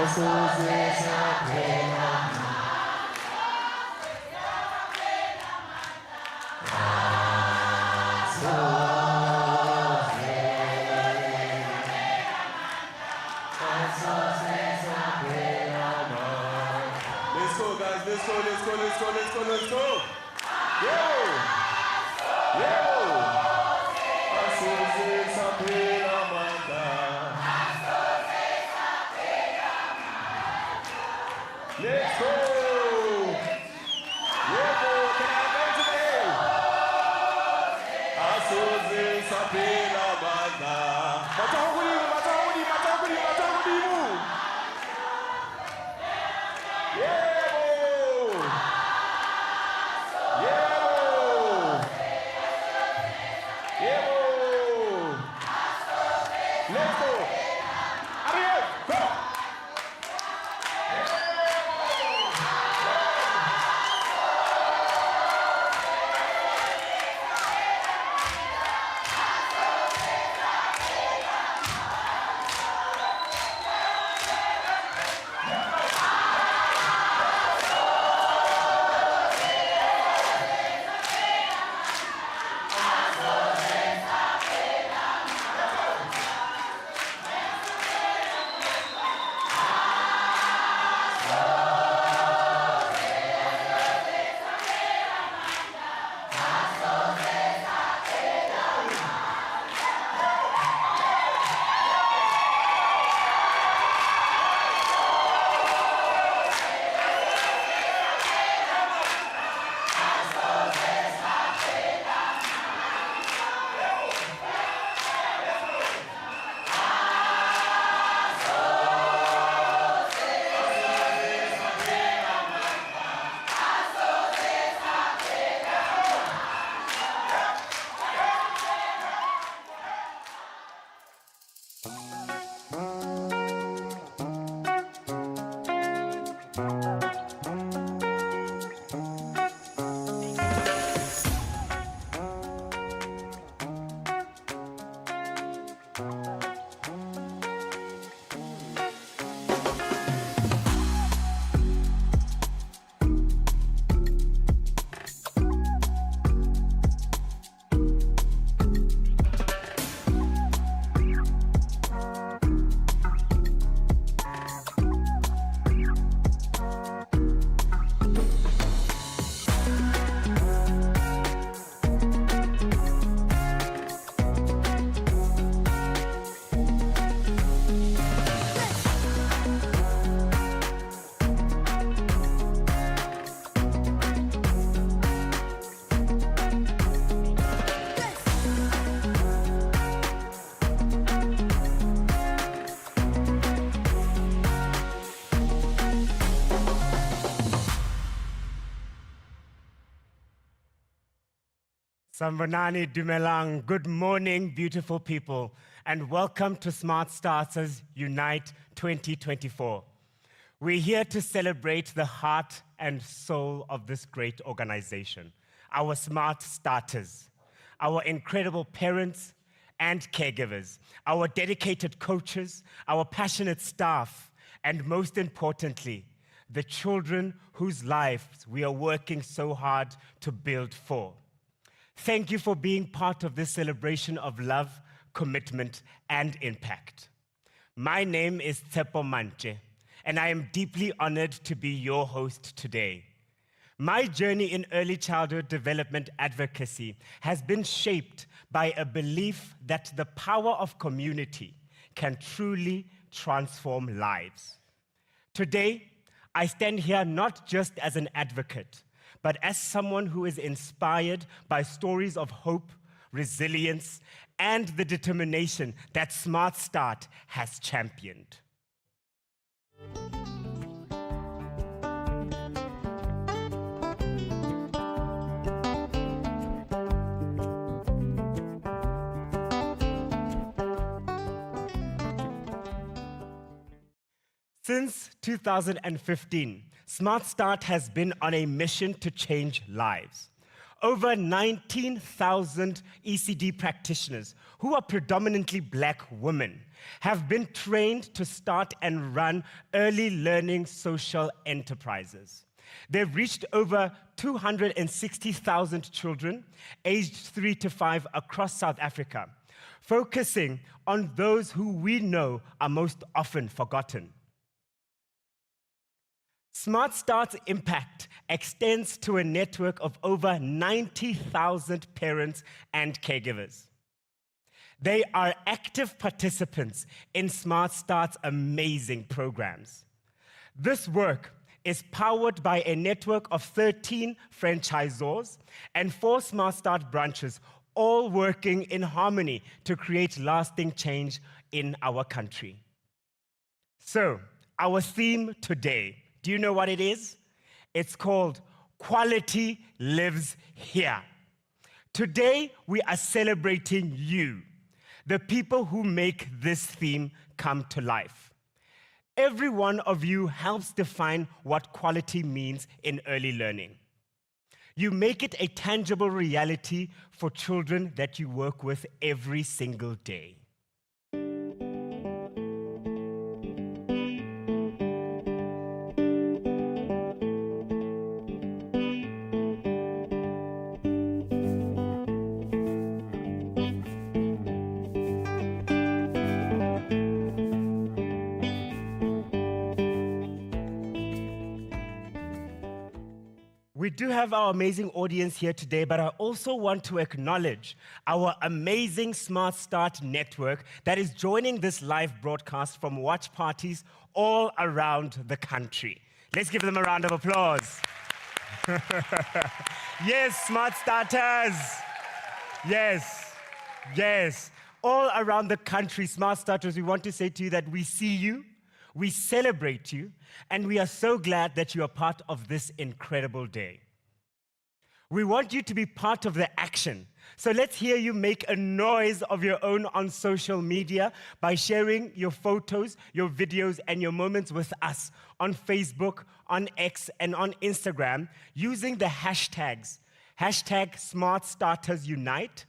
Let's go. Yo! Let's go! Sambonani Dumelang, good morning, beautiful people, and welcome to SmartStart Unite 2024. We're here to celebrate the heart and soul of this great organization, our Smart Starters, our incredible parents and caregivers, our dedicated coaches, our passionate staff, and most importantly, the children whose lives we are working so hard to build for. Thank you for being part of this celebration of love, commitment, and impact. My name is Tsepo Manche, and I am deeply honored to be your host today. My journey in early childhood development advocacy has been shaped by a belief that the power of community can truly transform lives. Today, I stand here not just as an advocate, but as someone who is inspired by stories of hope, resilience, and the determination that SmartStart has championed. Since 2015, SmartStart has been on a mission to change lives. Over 19,000 ECD practitioners, who are predominantly Black women, have been trained to start and run early learning social enterprises. They've reached over 260,000 children aged 3 to 5 across South Africa, focusing on those who we know are most often forgotten. SmartStart's impact extends to a network of over 90,000 parents and caregivers. They are active participants in SmartStart's amazing programs. This work is powered by a network of 13 franchisors and 4 SmartStart branches, all working in harmony to create lasting change in our country. So, our theme today, do you know what it is? It's called Quality Lives Here. Today, we are celebrating you, the people who make this theme come to life. Every one of you helps define what quality means in early learning. You make it a tangible reality for children that you work with every single day. We do have our amazing audience here today, but I also want to acknowledge our amazing SmartStart network that is joining this live broadcast from watch parties all around the country. Let's give them a round of applause. Yes, SmartStarters. Yes. All around the country, SmartStarters, we want to say to you that we see you, we celebrate you, and we are so glad that you are part of this incredible day. We want you to be part of the action. So let's hear you make a noise of your own on social media by sharing your photos, your videos, and your moments with us on Facebook, on X, and on Instagram using the hashtags, hashtag SmartStarters Unite,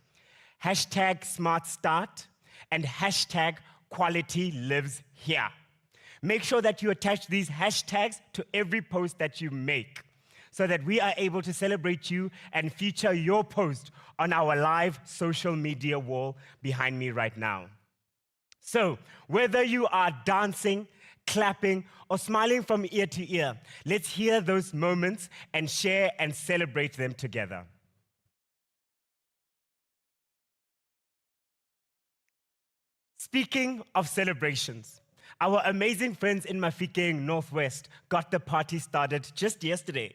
hashtag SmartStart, and hashtag Quality Lives Here. Make sure that you attach these hashtags to every post that you make so that we are able to celebrate you and feature your post on our live social media wall behind me right now. So, whether you are dancing, clapping, or smiling from ear to ear, let's hear those moments and share and celebrate them together. Speaking of celebrations, our amazing friends in Mafikeng Northwest got the party started just yesterday.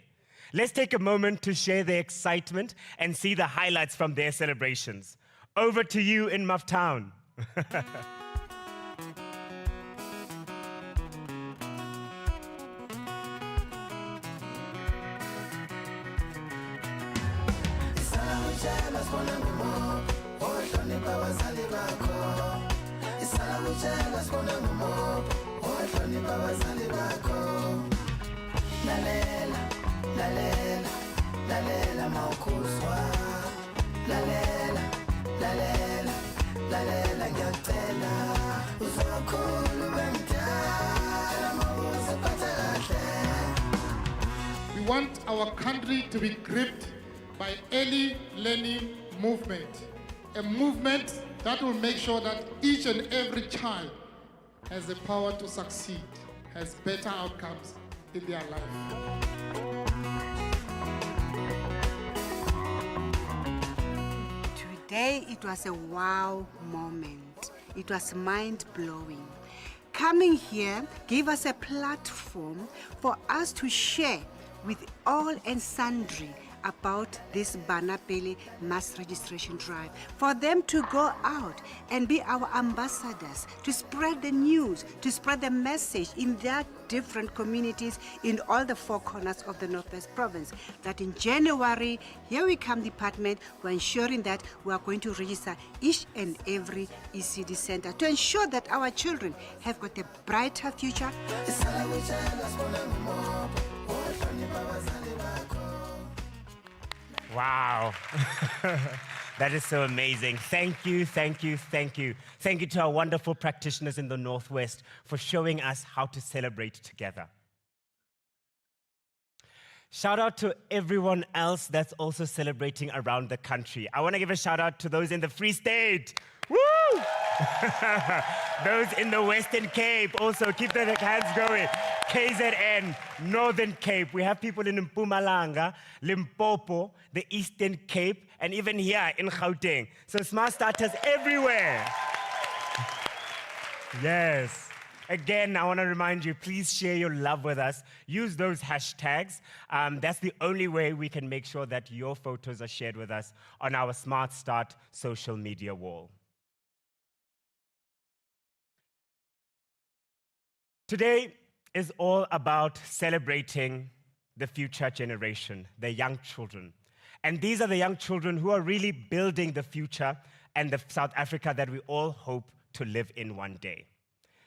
Let's take a moment to share their excitement and see the highlights from their celebrations. Over to you in Maftown. We want our country to be gripped by early learning movement, a movement that will make sure that each and every child has the power to succeed, has better outcomes in their life. Today, it was a wow moment. It was mind-blowing. Coming here gave us a platform for us to share with all and sundry about this Banapele mass registration drive, for them to go out and be our ambassadors, to spread the news, to spread the message in their different communities in all the 4 corners of the Northwest Province. That in January, here we come department, we're ensuring that we are going to register each and every ECD center to ensure that our children have got a brighter future. Wow. That is so amazing. Thank you, thank you, thank you. Thank you to our wonderful practitioners in the Northwest for showing us how to celebrate together. Shout out to everyone else that's also celebrating around the country. I want to give a shout out to those in the Free State. Woo! Those in the Western Cape, also keep the hands going. KZN, Northern Cape. We have people in Mpumalanga, Limpopo, the Eastern Cape, and even here in Gauteng. So smart starters everywhere. Yes. Again, I want to remind you, please share your love with us. Use those hashtags. That's the only way we can make sure that your photos are shared with us on our SmartStart social media wall. Today is all about celebrating the future generation, the young children. And these are the young children who are really building the future and the South Africa that we all hope to live in one day.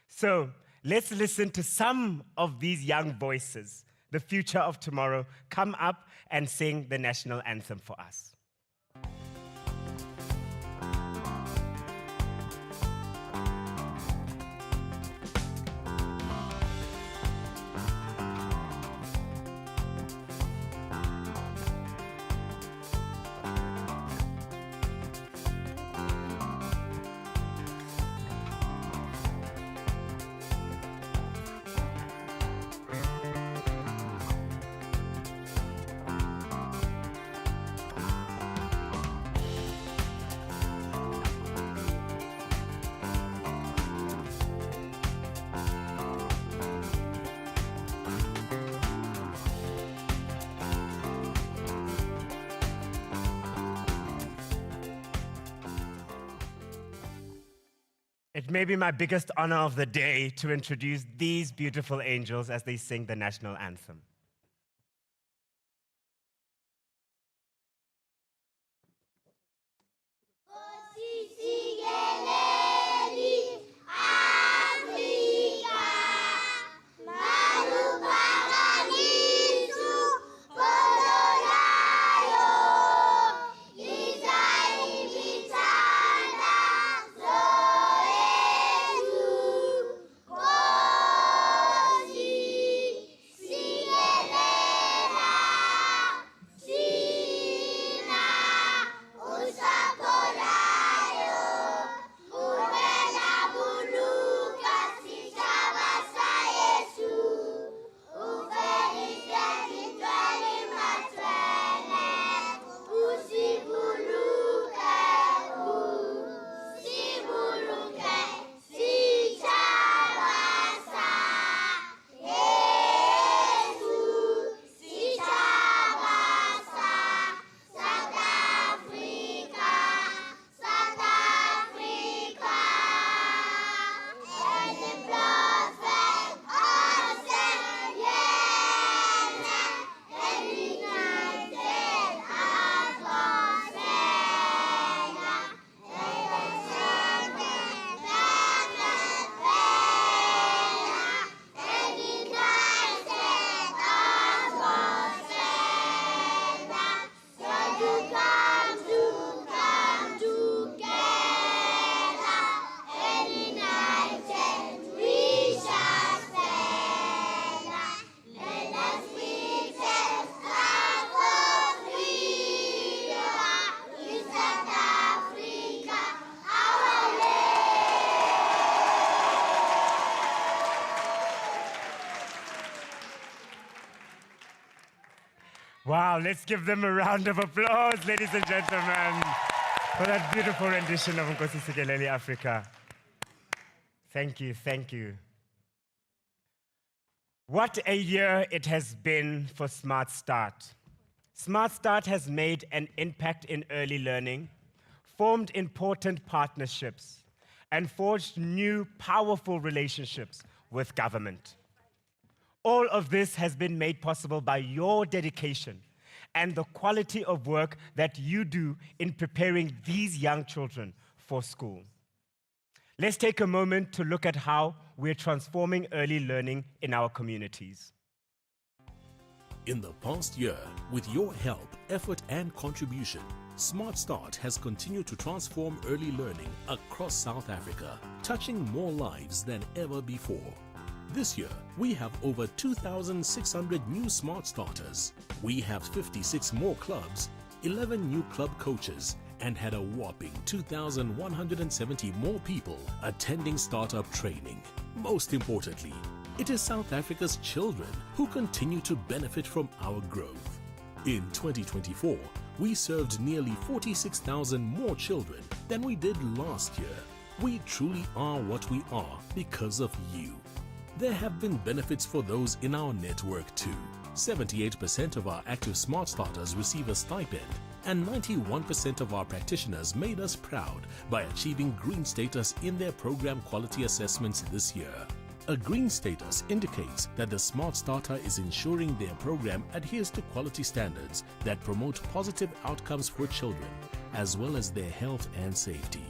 So let's listen to some of these young voices, the future of tomorrow, come up and sing the national anthem for us. It may be my biggest honor of the day to introduce these beautiful angels as they sing the national anthem. Wow, let's give them a round of applause, ladies and gentlemen, for that beautiful rendition of Nkosi Sikelel' Africa. Thank you, thank you. What a year it has been for SmartStart. SmartStart has made an impact in early learning, formed important partnerships, and forged new, powerful relationships with government. All of this has been made possible by your dedication and the quality of work that you do in preparing these young children for school. Let's take a moment to look at how we're transforming early learning in our communities. In the past year, with your help, effort and contribution, SmartStart has continued to transform early learning across South Africa, touching more lives than ever before. This year, we have over 2,600 new Smart Starters. We have 56 more clubs, 11 new club coaches, and had a whopping 2,170 more people attending startup training. Most importantly, it is South Africa's children who continue to benefit from our growth. In 2024, we served nearly 46,000 more children than we did last year. We truly are what we are because of you. There have been benefits for those in our network too. 78% of our active Smart Starters receive a stipend, and 91% of our practitioners made us proud by achieving green status in their program quality assessments this year. A green status indicates that the Smart Starter is ensuring their program adheres to quality standards that promote positive outcomes for children, as well as their health and safety.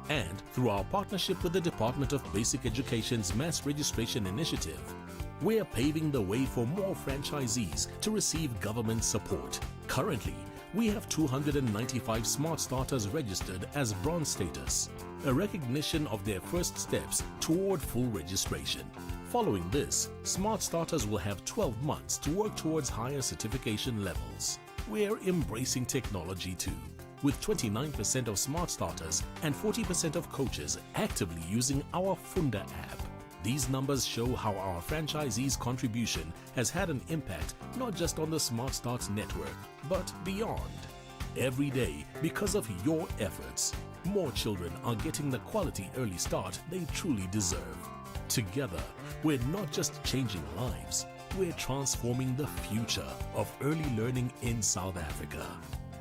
And through our partnership with the Department of Basic Education's Mass Registration Initiative, we are paving the way for more franchisees to receive government support. Currently, we have 295 Smart Starters registered as bronze status, a recognition of their first steps toward full registration. Following this, Smart Starters will have 12 months to work towards higher certification levels. We're embracing technology too, with 29% of Smart Starters and 40% of coaches actively using our Funda app. These numbers show how our franchisees' contribution has had an impact not just on the SmartStart network, but beyond. Every day, because of your efforts, more children are getting the quality early start they truly deserve. Together, we're not just changing lives, we're transforming the future of early learning in South Africa.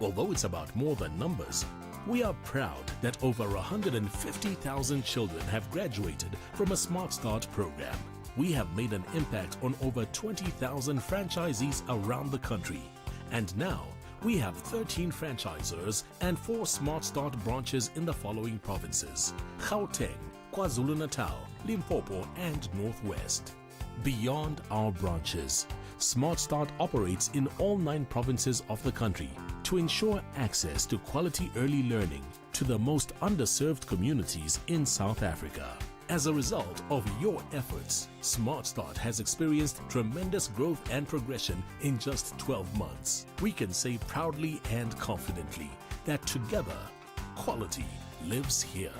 Although it's about more than numbers, we are proud that over 150,000 children have graduated from a SmartStart program. We have made an impact on over 20,000 franchisees around the country. And now, we have 13 franchisors and 4 SmartStart branches in the following provinces: Gauteng, KwaZulu-Natal, Limpopo, and Northwest. Beyond our branches, SmartStart operates in all 9 provinces of the country to ensure access to quality early learning to the most underserved communities in South Africa. As a result of your efforts, SmartStart has experienced tremendous growth and progression in just 12 months. We can say proudly and confidently that together, quality lives here.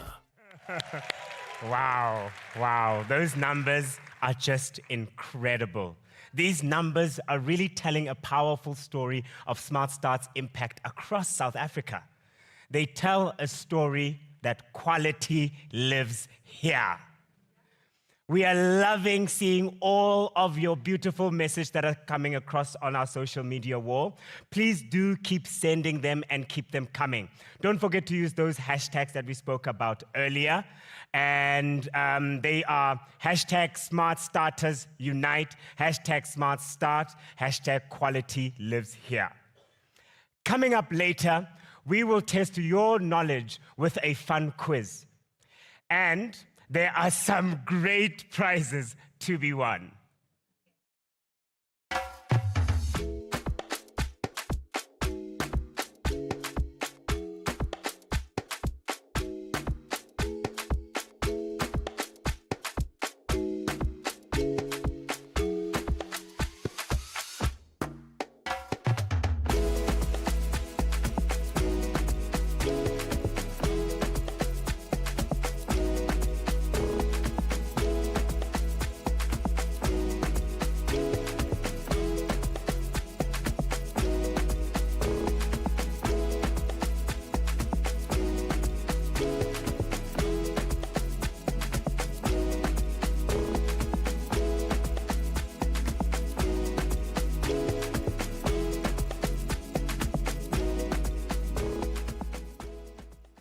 Wow, those numbers are just incredible. These numbers are really telling a powerful story of SmartStart's impact across South Africa. They tell a story that quality lives here. We are loving seeing all of your beautiful messages that are coming across on our social media wall. Please do keep sending them and keep them coming. Don't forget to use those hashtags that we spoke about earlier. And they are hashtag SmartStarters Unite, hashtag SmartStart, hashtag Quality Lives Here. Coming up later, we will test your knowledge with a fun quiz. And there are some great prizes to be won.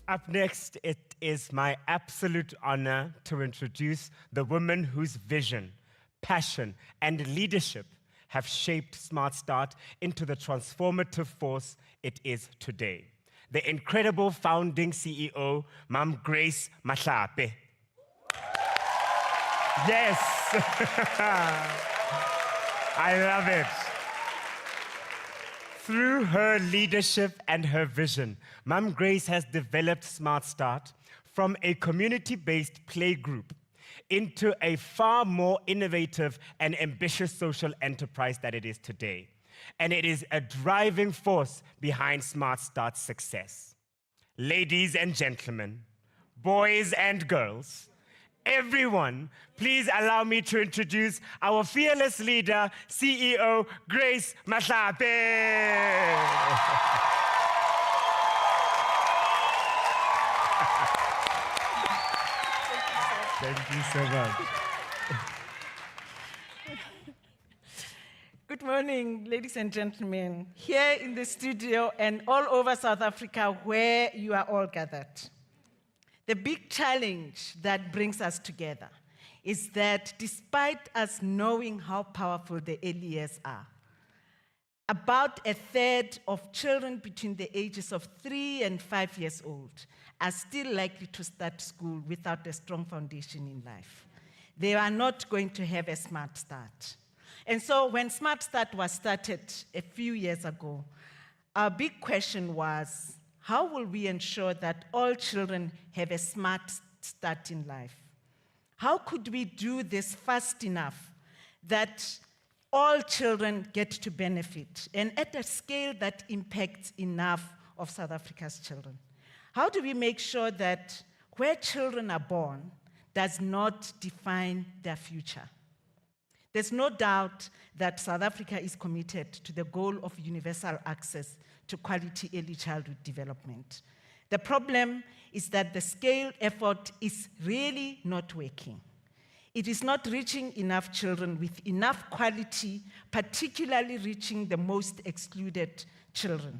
Up next, it is my absolute honor to introduce the woman whose vision, passion, and leadership have shaped SmartStart into the transformative force it is today. The incredible founding CEO, Ma'am Grace Mahlape. Yes, I love it. Through her leadership and her vision, Mum Grace has developed SmartStart from a community-based play group into a far more innovative and ambitious social enterprise that it is today. And it is a driving force behind SmartStart's success. Ladies and gentlemen, boys and girls, everyone, please allow me to introduce our fearless leader, CEO Grace Mahlape. Thank you so much. Good morning, ladies and gentlemen, here in the studio and all over South Africa where you are all gathered. The big challenge that brings us together is that despite us knowing how powerful the early years are, about a third of children between the ages of 3 and 5 years old are still likely to start school without a strong foundation in life. They are not going to have a smart start. And so when SmartStart was started a few years ago, our big question was, how will we ensure that all children have a smart start in life? How could we do this fast enough that all children get to benefit and at a scale that impacts enough of South Africa's children? How do we make sure that where children are born does not define their future? There's no doubt that South Africa is committed to the goal of universal access to quality early childhood development. The problem is that the scale effort is really not working. It is not reaching enough children with enough quality, particularly reaching the most excluded children.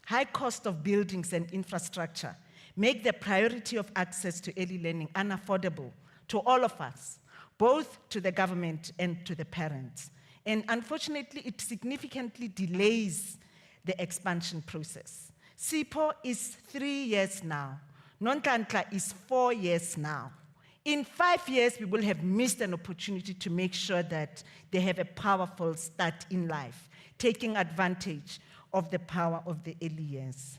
High cost of buildings and infrastructure make the priority of access to early learning unaffordable to all of us, both to the government and to the parents. And unfortunately, it significantly delays the expansion process. SIPO is 3 years now. Nonhlanhla is 4 years now. In 5 years, we will have missed an opportunity to make sure that they have a powerful start in life, taking advantage of the power of the early years.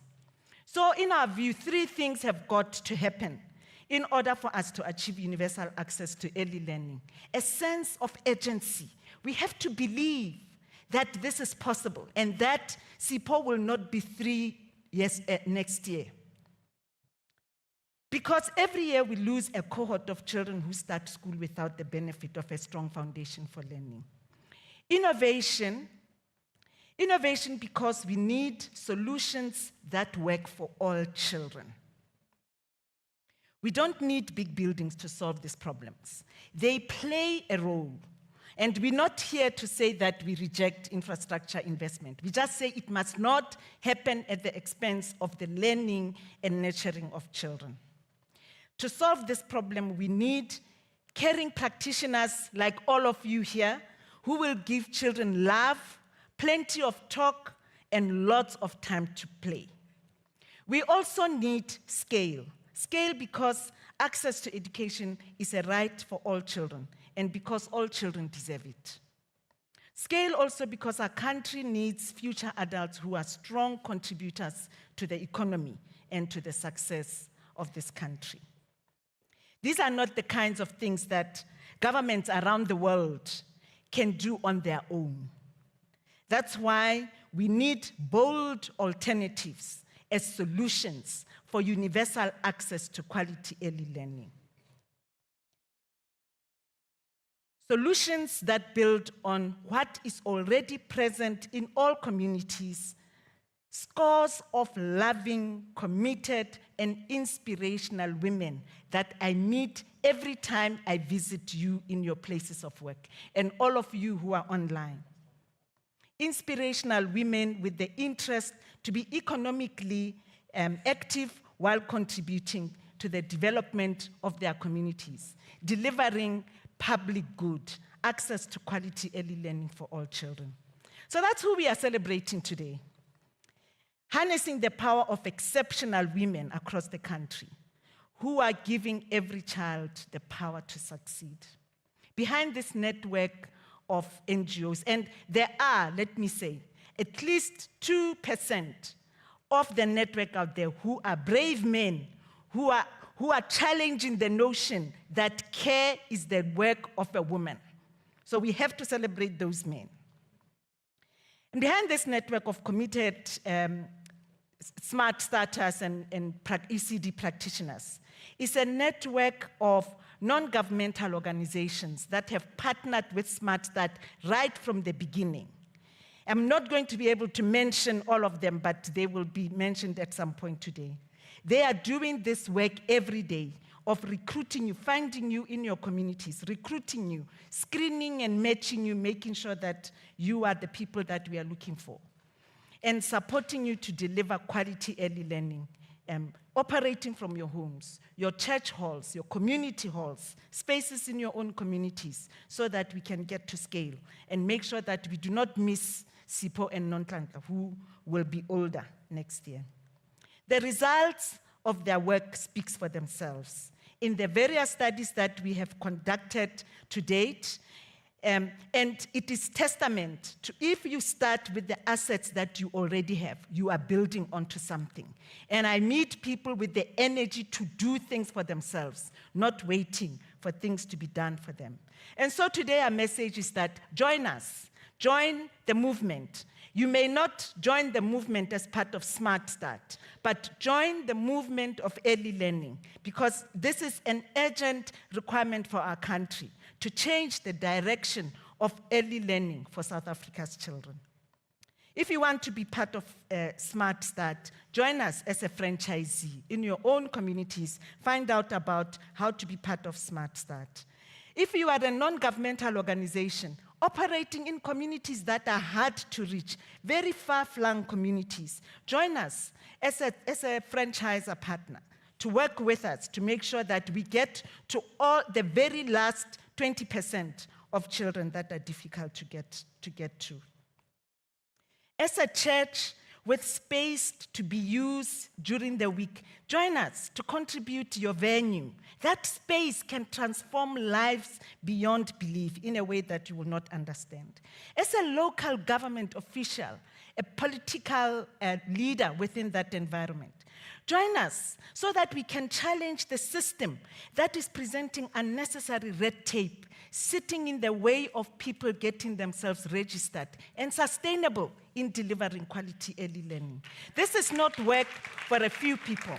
So in our view, 3 things have got to happen in order for us to achieve universal access to early learning. A sense of urgency. We have to believe that this is possible and that SIPO will not be 3 years next year. Because every year we lose a cohort of children who start school without the benefit of a strong foundation for learning. Innovation because we need solutions that work for all children. We don't need big buildings to solve these problems. They play a role. And we're not here to say that we reject infrastructure investment. We just say it must not happen at the expense of the learning and nurturing of children. To solve this problem, we need caring practitioners like all of you here who will give children love, plenty of talk, and lots of time to play. We also need scale. Scale because access to education is a right for all children, and because all children deserve it. Scale also because our country needs future adults who are strong contributors to the economy and to the success of this country. These are not the kinds of things that governments around the world can do on their own. That's why we need bold alternatives as solutions for universal access to quality early learning. Solutions that build on what is already present in all communities, scores of loving, committed, and inspirational women that I meet every time I visit you in your places of work, and all of you who are online. Inspirational women with the interest to be economically active while contributing to the development of their communities, delivering public good, access to quality early learning for all children. So that's who we are celebrating today. Harnessing the power of exceptional women across the country who are giving every child the power to succeed. Behind this network of NGOs, and there are, let me say, at least 2% of the network out there who are brave men, who are challenging the notion that care is the work of a woman. So we have to celebrate those men. And behind this network of committed smart starters and ECD practitioners is a network of non-governmental organizations that have partnered with SmartStart right from the beginning. I'm not going to be able to mention all of them, but they will be mentioned at some point today. They are doing this work every day of recruiting you, finding you in your communities, recruiting you, screening and matching you, making sure that you are the people that we are looking for, and supporting you to deliver quality early learning, operating from your homes, your church halls, your community halls, spaces in your own communities, so that we can get to scale and make sure that we do not miss Sipho and Nonhlanhla, who will be older next year. The results of their work speaks for themselves. In the various studies that we have conducted to date, and it is testament to, if you start with the assets that you already have, you are building onto something. And I meet people with the energy to do things for themselves, not waiting for things to be done for them. And so today our message is that join us, join the movement. You may not join the movement as part of SmartStart, but join the movement of early learning, because this is an urgent requirement for our country to change the direction of early learning for South Africa's children. If you want to be part of SmartStart, join us as a franchisee in your own communities. Find out about how to be part of SmartStart. If you are a non-governmental organization operating in communities that are hard to reach, very far-flung communities, join us as a franchisor partner to work with us to make sure that we get to all the very last 20% of children that are difficult to get to. As a church with space to be used during the week, join us to contribute to your venue. That space can transform lives beyond belief in a way that you will not understand. As a local government official, a political leader within that environment, join us so that we can challenge the system that is presenting unnecessary red tape, sitting in the way of people getting themselves registered and sustainable in delivering quality early learning. This is not work for a few people.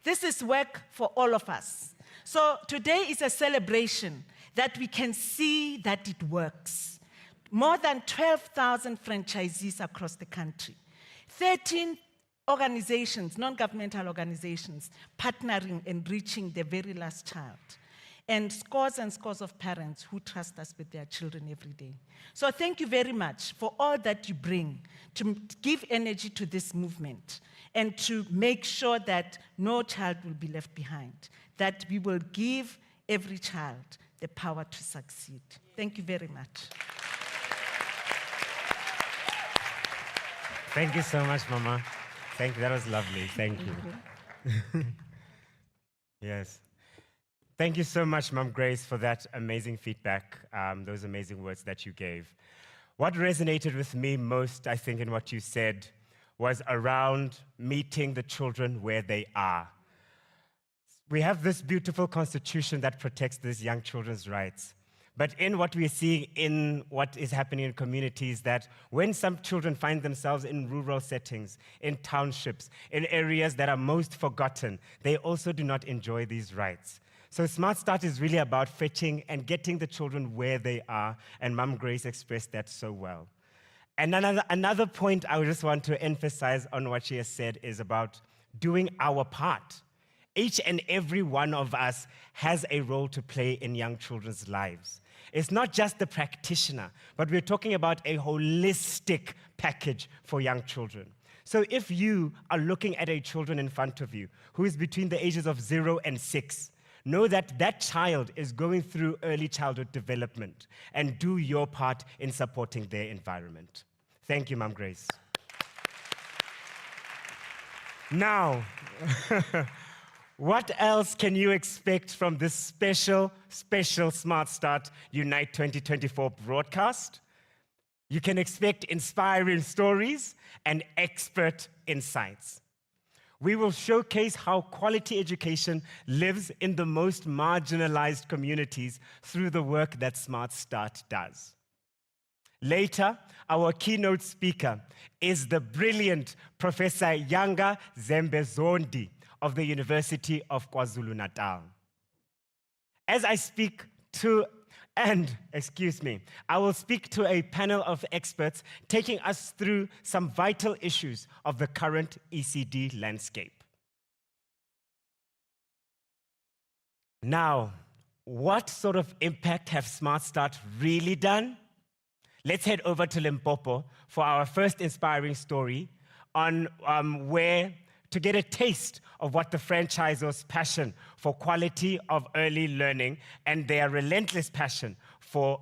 This is work for all of us. So today is a celebration that we can see that it works. More than 12,000 franchisees across the country, 13 organizations, non-governmental organizations, partnering and reaching the very last child, and scores of parents who trust us with their children every day. So thank you very much for all that you bring to give energy to this movement and to make sure that no child will be left behind, that we will give every child the power to succeed. Thank you very much. Thank you so much, Mama. Thank you. That was lovely. Thank you. Yes. Thank you so much, Mom Grace, for that amazing feedback, those amazing words that you gave. What resonated with me most, I think, in what you said was around meeting the children where they are. We have this beautiful constitution that protects these young children's rights. But in what we're seeing in what is happening in communities, that when some children find themselves in rural settings, in townships, in areas that are most forgotten, they also do not enjoy these rights. So SmartStart is really about fetching and getting the children where they are, and Mom Grace expressed that so well. And another point I just want to emphasize on what she has said is about doing our part. Each and every one of us has a role to play in young children's lives. It's not just the practitioner, but we're talking about a holistic package for young children. So if you are looking at a child in front of you who is between the ages of 0 and 6, know that that child is going through early childhood development, and do your part in supporting their environment. Thank you, Mom Grace. Now, what else can you expect from this special SmartStart Unite 2024 broadcast? You can expect inspiring stories and expert insights. We will showcase how quality education lives in the most marginalized communities through the work that SmartStart does. Later, our keynote speaker is the brilliant Professor Yanga Zembezondi of the University of KwaZulu-Natal. As I speak to, I will speak to a panel of experts taking us through some vital issues of the current ECD landscape. Now, what sort of impact have SmartStart really done? Let's head over to Limpopo for our first inspiring story on to get a taste of what the franchisor's passion for quality of early learning and their relentless passion for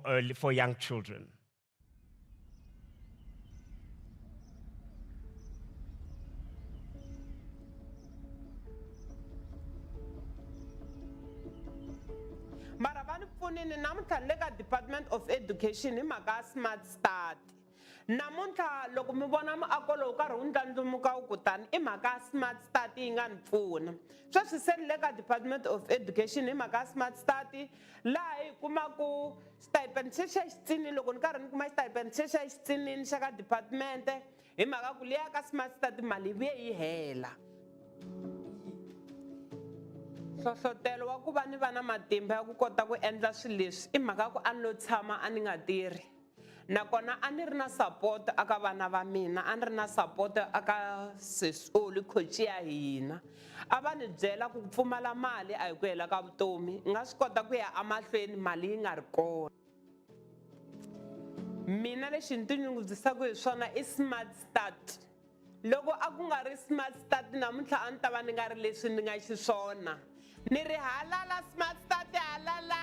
young children. Maravani pfunini namuntlha le ka Department of Education hi mhaka SmartStart. Namuntlha loko mi vona muako lowu karhi wu ndlandlamuka wu kutani i mhaka SmartStart yi nga ni pfuna. Sweswi se le ka Department of Education hi mhaka SmartStart laha hi kumaku stipend xexa xitsinini loko ni karhi ni kuma stipend xexa xitsinini xa ka department hi mhaka ku liya ka SmartStart mali vuye yi hela. Hlohlotelo wa ku va ni va na matimba ya ku kota ku endla swilo leswi i mhaka ku a ni lo tshama a ni nga tirhi. Nakona a ni ri na support aka vana va mina, a ni ri na support aka sesoli coach ya hina. A va ni byela ku pfumala mali a hi ku hela ka vutomi, i nga swi kota ku ya emahlweni mali yi nga ri kona. Mina lexi ni tinyungubyisaka hi swona i SmartStart. Loko a ku nga ri SmartStart namuntlha a ni ta va ni nga ri leswi ni nga xiswona. Ni ri halala SmartStart halala.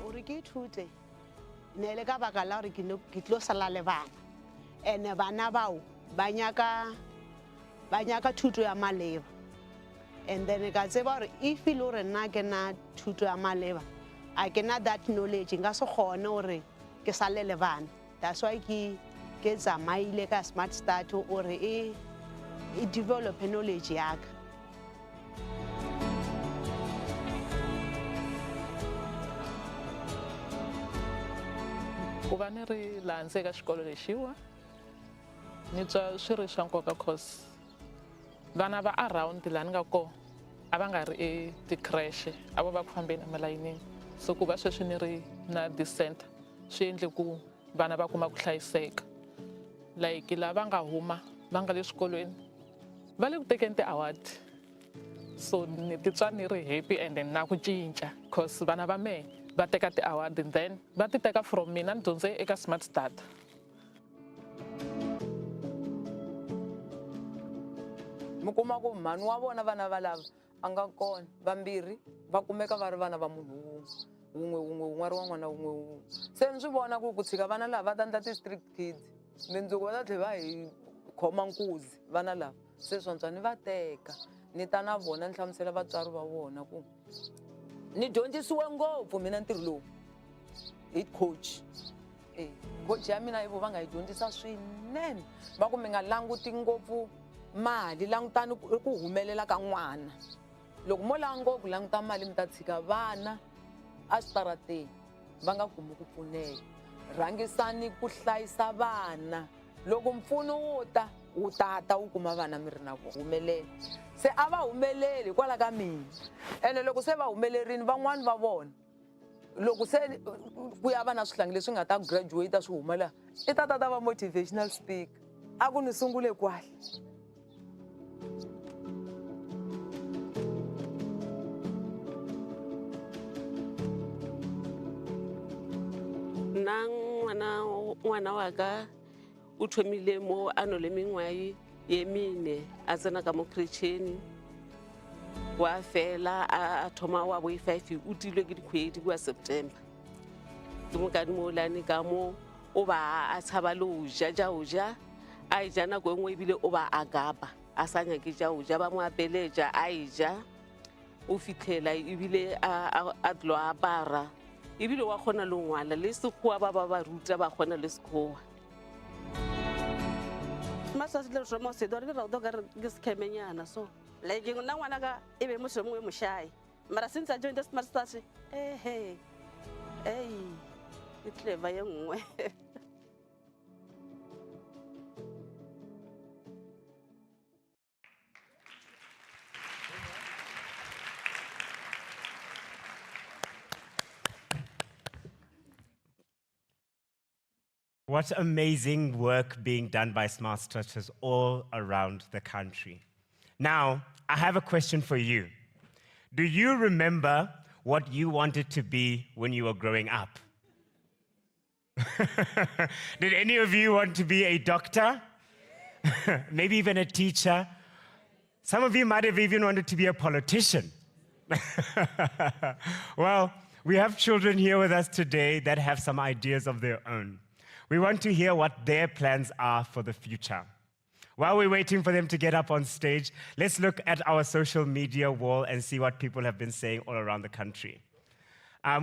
Uri ke ithute ne le ka baka la gore ke tlo sala le bana ene bana bao ba nyaka thuto ya maleba and then ka tseba gore if le gore nna ke na thuto ya maleba a ke na that knowledge nka se kgone gore ke sale le bana. That's why ke tsamaile ka SmartStart gore e develop knowledge yaka. Ku va ni ri laha ndzeni ka xikolo lexiwa ni twa swi ri swa nkoka cause vana va around laha ni nga kona a va nga ri eti-creche a va ku fambeni emalayinini, so ku va sweswi ni ri na decenter swi endle ku vana va kuma ku hlayiseka. Like lava nga huma va nga le swikolweni va le ku tekeni ti-award, so ni titwa ni ri happy and then na ku cinca cause vana va mehe va teka ti-award and then va ti teka from mina ni dyondze eka SmartStart. Mi kuma ku mhani wa vona vana valava a nga kona vambirhi va kumeka va ri vana va munhu wun'we ri wan'wana wun'we. Se ni swi vona ku tshika vana lava va ta endla ti-strict kids mundzuku va ta tlhela va hi khoma nkuzi vana lava. Se swantswa ni va teka ni ta na vona ni hlamusela vatswari va vona ku ni dyondzisiwe ngopfu mina ntirho lowu hi coach. Coach ya mina va nga hi dyondzisa swinene va ku mi nga languti ngopfu mali, langutani ku humelela ka n'wana. Loko mo langa ngopfu languta mali mi ta tshika vana a switarateni va nga kumi ku pfuneka. Rhangisani ku hlayisa vana, loko mpfuno wu ta wu tata wu kuma vana mi ri na vona humelela. Se a va humeleli hikwalaho ka mina ene loko se va humelerini van'wani va vona loko se ku ya va na swihlangi leswi nga ta graduate swi humelela i ta va motivational speaker. A ku ni sungule kwala. Na ngwana wa ka o thomile mo a no le mengwae ye mine a tsena ka mo Christian wa fela a thoma wa bo 5 o tilwe ke dikgwedi kwa September. Ke mo ka di mo lane ka mo o ba a tshaba le o ja a ja na go engwe bile o ba a gaba a sanya ke ja o ja ba mo apeleja a ja o fitlhela ebile a tlo a apara ebile wa kgona le ngwala le sekgowa ba ruta ba kgona le sekgowa masase le re mo se dore ra do ka ke skhemenyana so like nna ngwana ka ebe mo semongwe mo shy mara since I joined the SmartStart hey it's clever ye nngwe. What amazing work being done by SmartStarters all around the country. Now, I have a question for you. Do you remember what you wanted to be when you were growing up? Did any of you want to be a doctor? Maybe even a teacher? Some of you might have even wanted to be a politician. Well, we have children here with us today that have some ideas of their own. We want to hear what their plans are for the future. While we're waiting for them to get up on stage, let's look at our social media wall and see what people have been saying all around the country.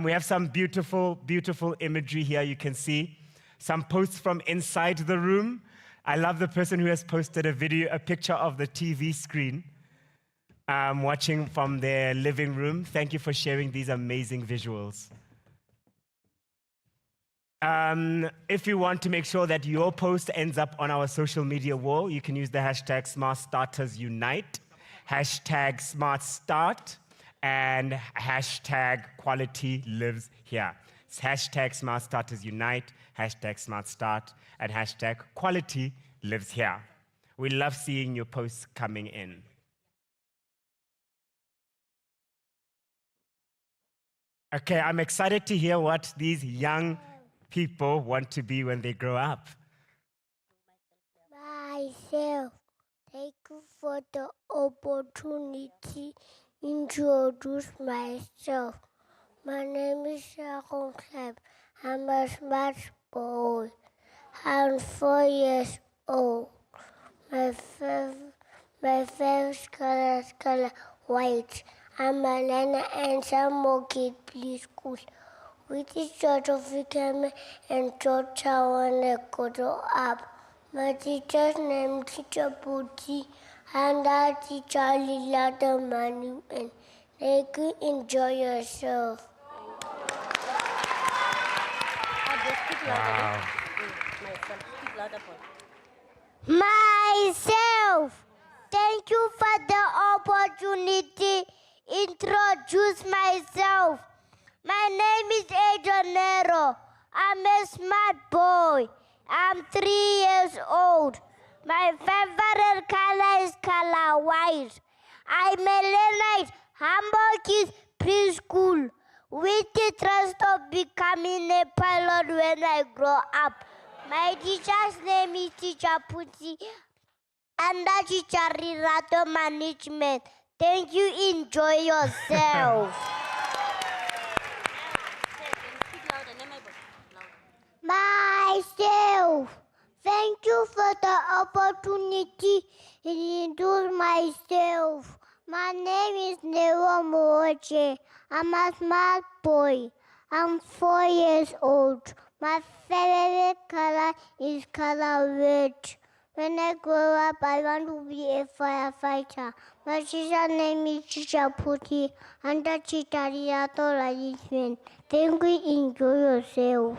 We have some beautiful, beautiful imagery here. You can see some posts from inside the room. I love the person who has posted a picture of the TV screen, watching from their living room. Thank you for sharing these amazing visuals. If you want to make sure that your post ends up on our social media wall, you can use the hashtag SmartStarters Unite, hashtag SmartStart, and hashtag Quality Lives Here. It's hashtag SmartStarters Unite, hashtag SmartStart, and hashtag Quality Lives Here. We love seeing your posts coming in. Okay, I'm excited to hear what these young people want to be when they grow up. Myself. Thank you for the opportunity to introduce myself. My name is Sharon Kleb. I'm a smart boy. I'm 4 years old. My favorite color is color white. I'm a learner and some more kid please school. With each sort of became and taught how to grow up. My teacher's name is Teacher Puti and our teacher Lila the Manu and they could enjoy yourself. Wow. Myself. Thank you for the opportunity to introduce myself. My name is Adrian Nero. I'm a smart boy. I'm 3 years old. My favorite color is color white. I'm a learner at Hamburg Kids Preschool with the trust of becoming a pilot when I grow up. My teacher's name is Teacher Puti and the teacher Rirato Management. Thank you. Enjoy yourself. Myself. Thank you for the opportunity to introduce myself. My name is Nero Moche. I'm a smart boy. I'm 4 years old. My favorite color is color red. When I grow up, I want to be a firefighter. My teacher's name is Teacher Puti and the teacher Riato Rajishman. Thank you. Enjoy yourself.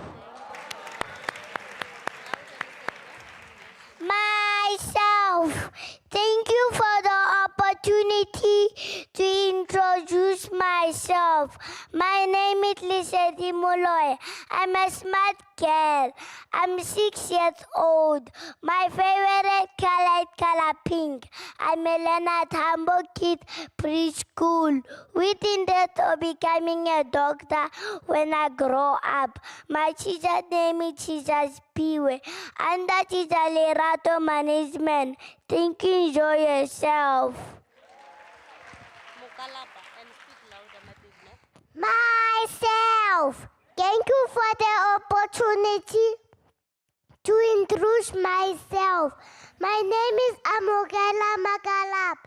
Myself. Thank you for the opportunity to introduce myself. My name is Lisa Dimoloy. I'm a smart girl. I'm 6 years old. My favorite color is color pink. I'm a learner at Hamburg Kids Preschool with intent of becoming a doctor when I grow up. My teacher's name is Teacher Spiwe and that is a Lerato Management. Thank you. Enjoy yourself. Myself. Thank you for the opportunity to introduce myself. My name is Amogela Magalap.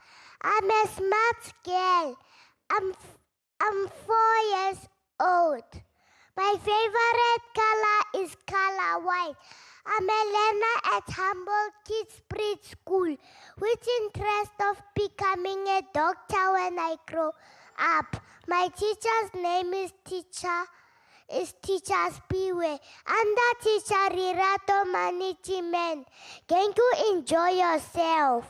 I'm a smart girl. I'm 4 years old. My favorite color is color white. I'm a learner at Humboldt Kids Preschool, with interest of becoming a doctor when I grow up. My teacher's name is Teacher Spiwe. Under Teacher Rirato Management. Can you enjoy yourself?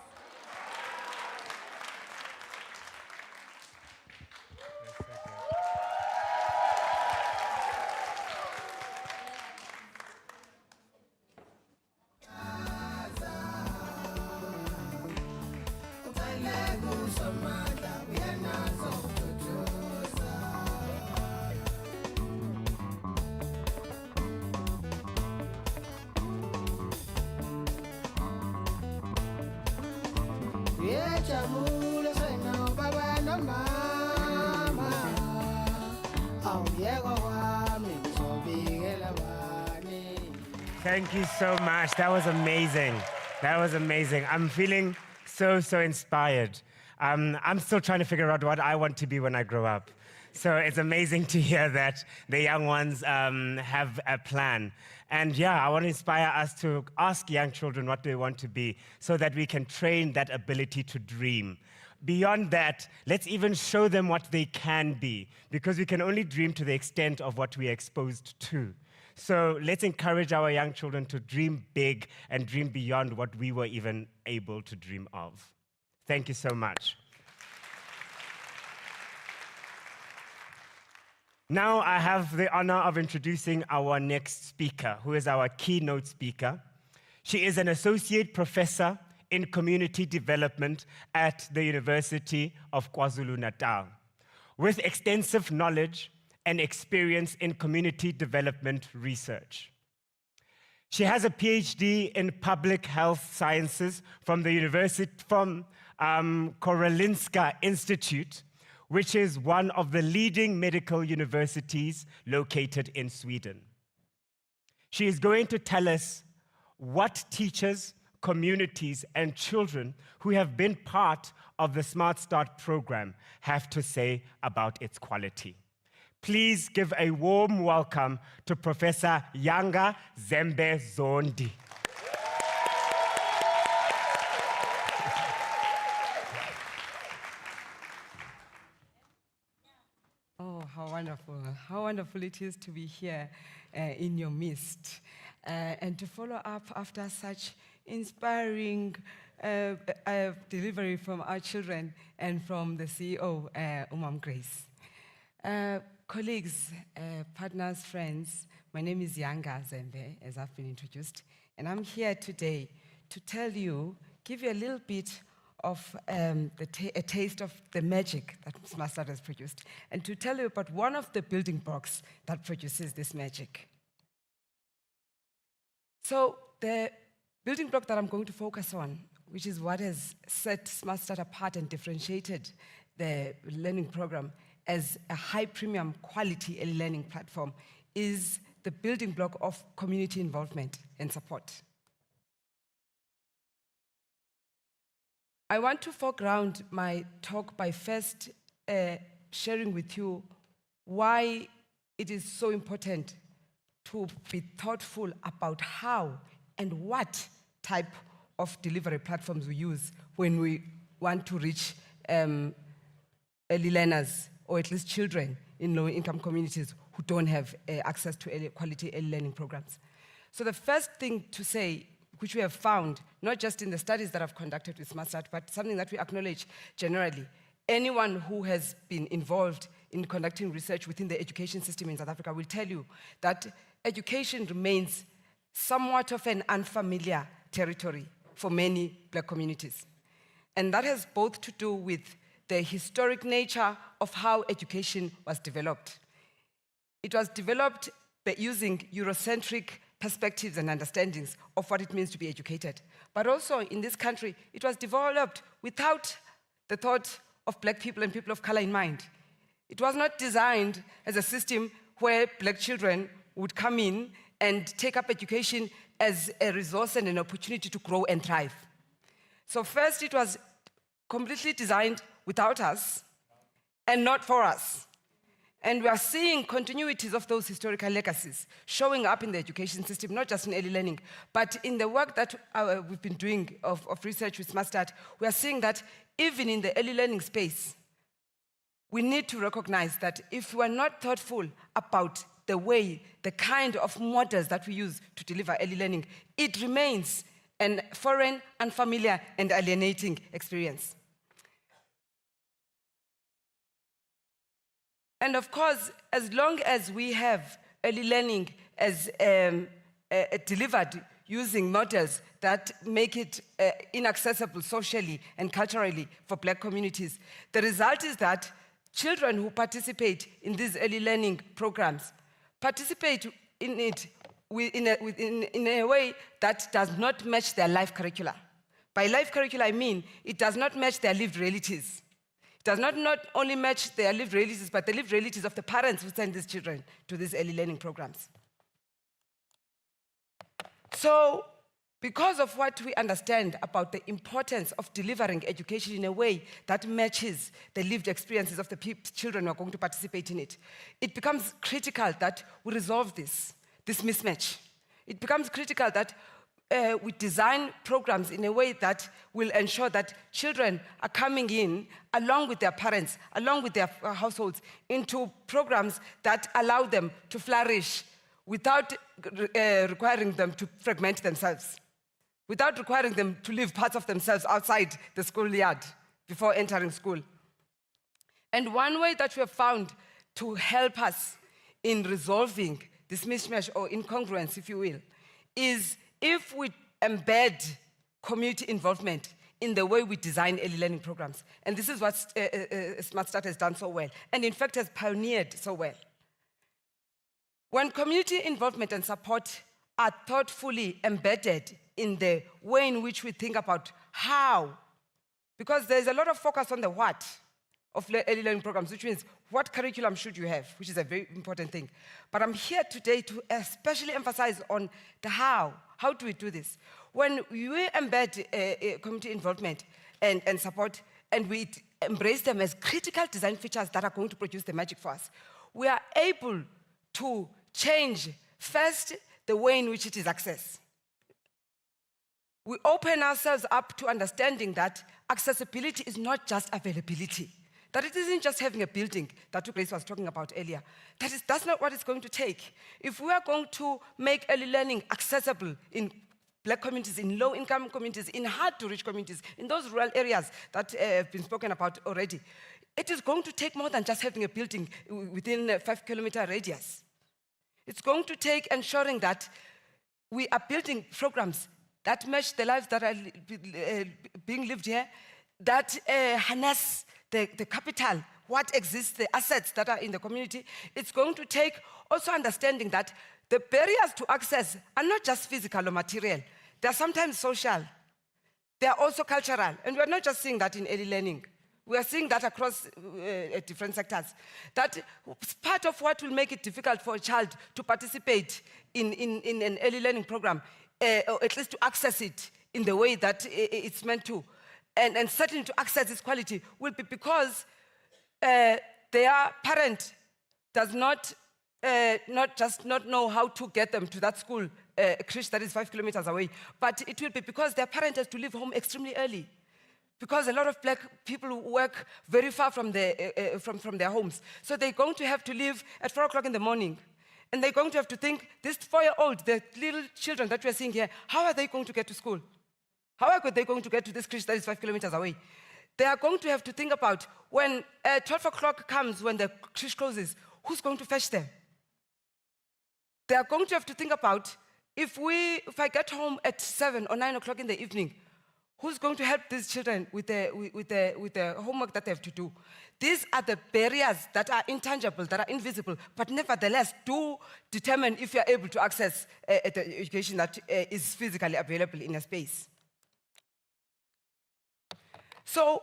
Thank you so much. That was amazing. That was amazing. I'm feeling so inspired. I'm still trying to figure out what I want to be when I grow up. So it's amazing to hear that the young ones have a plan. And yeah, I want to inspire us to ask young children what they want to be so that we can train that ability to dream. Beyond that, let's even show them what they can be, because we can only dream to the extent of what we are exposed to. So let's encourage our young children to dream big and dream beyond what we were even able to dream of. Thank you so much. Now I have the honor of introducing our next speaker, who is our keynote speaker. She is an associate professor in community development at the University of KwaZulu-Natal, with extensive knowledge and experience in community development research. She has a PhD in public health sciences from the Karolinska Institute, which is one of the leading medical universities located in Sweden. She is going to tell us what teachers, communities, and children who have been part of the SmartStart program have to say about its quality. Please give a warm welcome to Professor Yanga Zembe Zondi. Oh, how wonderful. How wonderful it is to be here in your midst and to follow up after such inspiring delivery from our children and from the CEO, Umam Grace. Colleagues, partners, friends, my name is Yanga Zembe, as I've been introduced, and I'm here today to tell you, give you a little bit of a taste of the magic that SmartStart has produced, and to tell you about one of the building blocks that produces this magic. So the building block that I'm going to focus on, which is what has set SmartStart apart and differentiated the learning program as a high premium quality early learning platform, is the building block of community involvement and support. I want to foreground my talk by first sharing with you why it is so important to be thoughtful about how and what type of delivery platforms we use when we want to reach early learners, or at least children in low-income communities who don't have access to quality early learning programs. So the first thing to say, which we have found, not just in the studies that I've conducted with SmartStart, but something that we acknowledge generally, anyone who has been involved in conducting research within the education system in South Africa will tell you that education remains somewhat of an unfamiliar territory for many Black communities. And that has both to do with the historic nature of how education was developed. It was developed by using Eurocentric perspectives and understandings of what it means to be educated. But also in this country, it was developed without the thought of Black people and people of color in mind. It was not designed as a system where Black children would come in and take up education as a resource and an opportunity to grow and thrive. So first, it was completely designed without us, and not for us. And we are seeing continuities of those historical legacies showing up in the education system, not just in early learning, but in the work that we've been doing of research with SmartStart. We are seeing that even in the early learning space, we need to recognize that if we are not thoughtful about the way, the kind of models that we use to deliver early learning, it remains a foreign, unfamiliar, and alienating experience. And of course, as long as we have early learning as delivered using models that make it inaccessible socially and culturally for Black communities, the result is that children who participate in these early learning programs participate in it in a way that does not match their life curricula. By life curricula, I mean it does not match their lived realities. It does not only match their lived realities, but the lived realities of the parents who send these children to these early learning programs. So, because of what we understand about the importance of delivering education in a way that matches the lived experiences of the children who are going to participate in it, it becomes critical that we resolve this mismatch. It becomes critical that we design programs in a way that will ensure that children are coming in, along with their parents, along with their households, into programs that allow them to flourish without requiring them to fragment themselves, without requiring them to leave parts of themselves outside the schoolyard before entering school. And one way that we have found to help us in resolving this mismatch or incongruence, if you will, is if we embed community involvement in the way we design early learning programs. And this is what SmartStart has done so well, and in fact has pioneered so well. When community involvement and support are thoughtfully embedded in the way in which we think about how, because there's a lot of focus on the what of early learning programs, which means what curriculum should you have, which is a very important thing. But I'm here today to especially emphasize on the how. How do we do this? When we embed community involvement and support, and we embrace them as critical design features that are going to produce the magic for us, we are able to change, first, the way in which it is accessed. We open ourselves up to understanding that accessibility is not just availability, that it isn't just having a building that Grace was talking about earlier. That's not what it's going to take. If we are going to make early learning accessible in Black communities, in low-income communities, in hard-to-reach communities, in those rural areas that have been spoken about already, it is going to take more than just having a building within a 5-kilometer radius. It's going to take ensuring that we are building programs that match the lives that are being lived here, that harness the capital, what exists, the assets that are in the community. It's going to take also understanding that the barriers to access are not just physical or material. They're sometimes social. They're also cultural. And we're not just seeing that in early learning. We are seeing that across different sectors. That part of what will make it difficult for a child to participate in an early learning program, or at least to access it in the way that it's meant to, and certainly to access its quality, will be because their parent does not just not know how to get them to that school, crèche that is 5 kilometers away, but it will be because their parent has to leave home extremely early. Because a lot of Black people work very far from their homes. So they're going to have to leave at 4 o'clock in the morning. And they're going to have to think, this 4-year-old, the little children that we're seeing here, how are they going to get to school? How are they going to get to this crèche that is 5 kilometers away? They are going to have to think about when 12 o'clock comes, when the crèche closes, who's going to fetch them? They are going to have to think about, if I get home at 7 or 9 o'clock in the evening, who's going to help these children with the homework that they have to do? These are the barriers that are intangible, that are invisible, but nevertheless do determine if you're able to access the education that is physically available in a space. So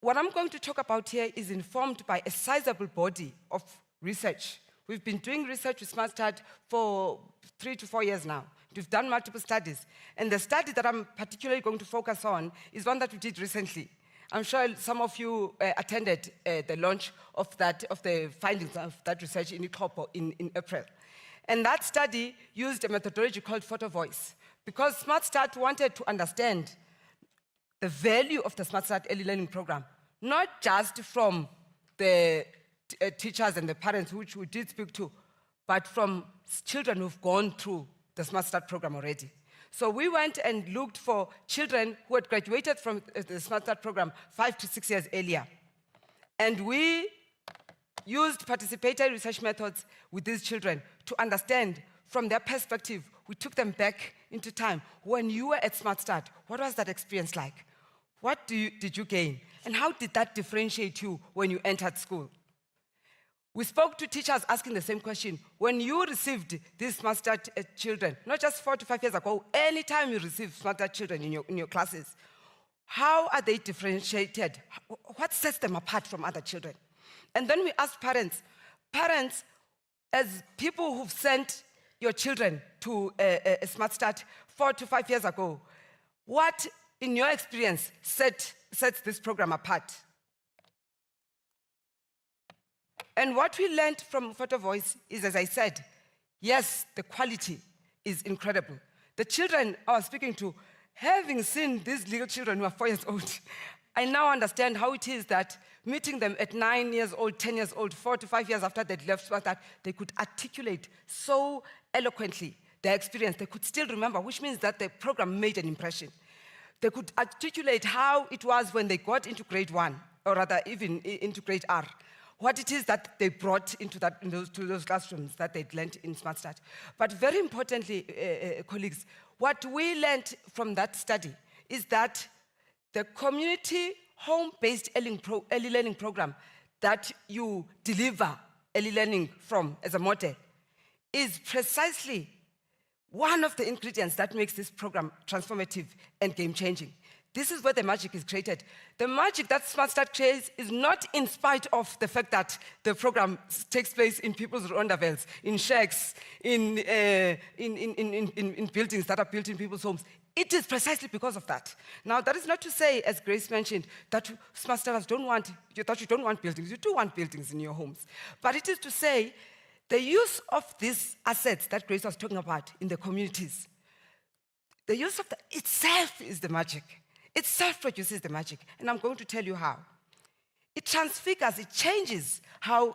what I'm going to talk about here is informed by a sizable body of research. We've been doing research with SmartStart for 3 to 4 years now. We've done multiple studies. And the study that I'm particularly going to focus on is one that we did recently. I'm sure some of you attended the launch of the findings of that research in Ikopo in April. And that study used a methodology called photo voice, because SmartStart wanted to understand the value of the SmartStart early learning program, not just from the teachers and the parents, which we did speak to, but from children who've gone through the SmartStart program already. So we went and looked for children who had graduated from the SmartStart program 5 to 6 years earlier. And we used participatory research methods with these children to understand from their perspective. We took them back into time. When you were at SmartStart, what was that experience like? What did you gain? And how did that differentiate you when you entered school? We spoke to teachers asking the same question. When you received these SmartStart children, not just 4 to 5 years ago, anytime you receive SmartStart children in your classes, how are they differentiated? What sets them apart from other children? And then we asked parents, as people who've sent your children to a SmartStart 4 to 5 years ago, what, in your experience, sets this program apart? And what we learned from Photo Voice is, as I said, yes, the quality is incredible. The children I was speaking to, having seen these little children who are 4 years old, I now understand how it is that meeting them at 9 years old, 10 years old, 4 to 5 years after they'd left, that they could articulate so eloquently their experience. They could still remember, which means that the program made an impression. They could articulate how it was when they got into grade 1, or rather even into grade R, what it is that they brought into those classrooms that they'd learned in SmartStart. But very importantly, colleagues, what we learned from that study is that the community home-based early learning program that you deliver early learning from as a model is precisely one of the ingredients that makes this program transformative and game-changing. This is where the magic is created. The magic that SmartStart creates is not in spite of the fact that the program takes place in people's rondavels, in shacks, in buildings that are built in people's homes. It is precisely because of that. Now, that is not to say, as Grace mentioned, that SmartStarters don't want buildings. You do want buildings in your homes. But it is to say the use of these assets that Grace was talking about in the communities, the use of that itself is the magic. It self-produces the magic, and I'm going to tell you how. It transfigures, it changes how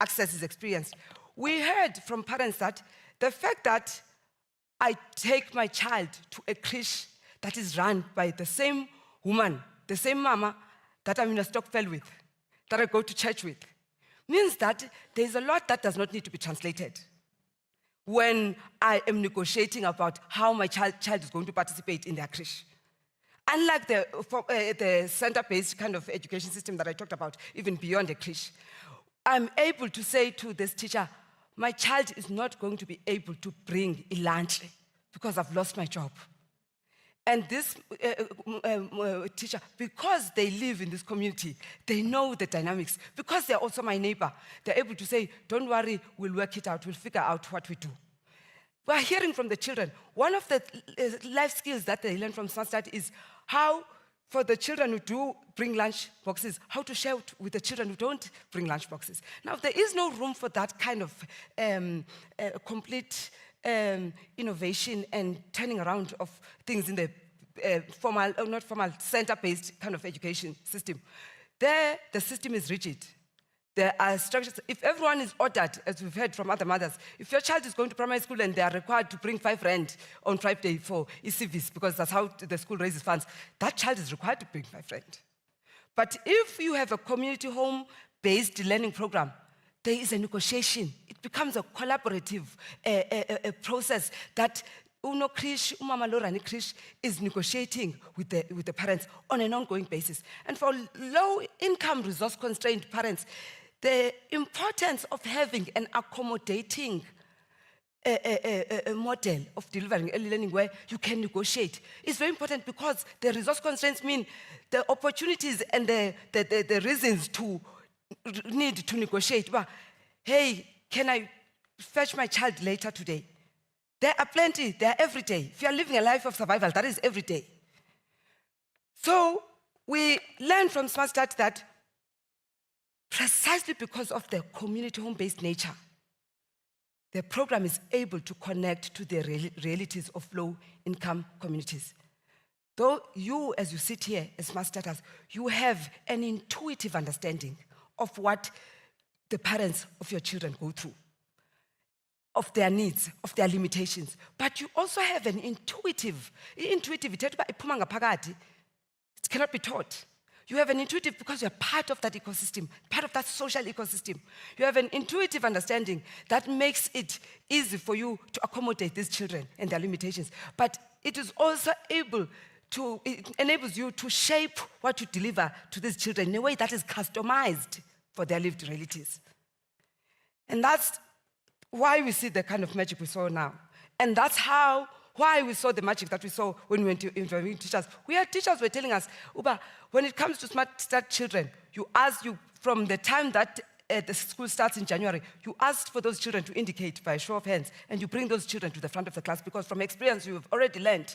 access is experienced. We heard from parents that the fact that I take my child to a creche that is run by the same woman, the same mama that I'm in a Stockfell with, that I go to church with, means that there's a lot that does not need to be translated when I am negotiating about how my child is going to participate in their creche. Unlike the center-based kind of education system that I talked about, even beyond the creche, I'm able to say to this teacher, my child is not going to be able to bring a lunch because I've lost my job. And this teacher, because they live in this community, they know the dynamics. Because they're also my neighbor, they're able to say, don't worry, we'll work it out, we'll figure out what we do. We're hearing from the children. One of the life skills that they learn from SmartStart is how, for the children who do bring lunch boxes, how to share with the children who don't bring lunch boxes. Now, there is no room for that kind of complete innovation and turning around of things in the formal, or not formal, center-based kind of education system. There, the system is rigid. There are structures. If everyone is ordered, as we've heard from other mothers, if your child is going to primary school and they are required to bring 5 rand on Friday for ECVs, because that's how the school raises funds, that child is required to bring 5 rand. But if you have a community home-based learning program, there is a negotiation. It becomes a collaborative process that Uno Krish, Umama Lorani Krish is negotiating with the parents on an ongoing basis. And for low-income, resource-constrained parents, the importance of having an accommodating a model of delivering early learning where you can negotiate is very important, because the resource constraints mean the opportunities and the reasons to need to negotiate. But, hey, can I fetch my child later today? There are plenty, they are every day. If you are living a life of survival, that is every day. So We learned from SmartStart that precisely because of the community home-based nature, the program is able to connect to the realities of low-income communities. Though you, as you sit here as SmartStarters, you have an intuitive understanding of what the parents of your children go through, of their needs, of their limitations. But you also have an intuitive, it cannot be taught. You have an intuitive because you're part of that ecosystem, part of that social ecosystem. You have an intuitive understanding that makes it easy for you to accommodate these children and their limitations. But it is also it enables you to shape what you deliver to these children in a way that is customized for their lived realities. And that's why we see the kind of magic we saw now. And that's why we saw the magic that we saw when we went to interviewing teachers. We had teachers who were telling us, Uba, when it comes to SmartStart children, from the time that the school starts in January, you asked for those children to indicate by a show of hands, and you bring those children to the front of the class, because from experience, you've already learned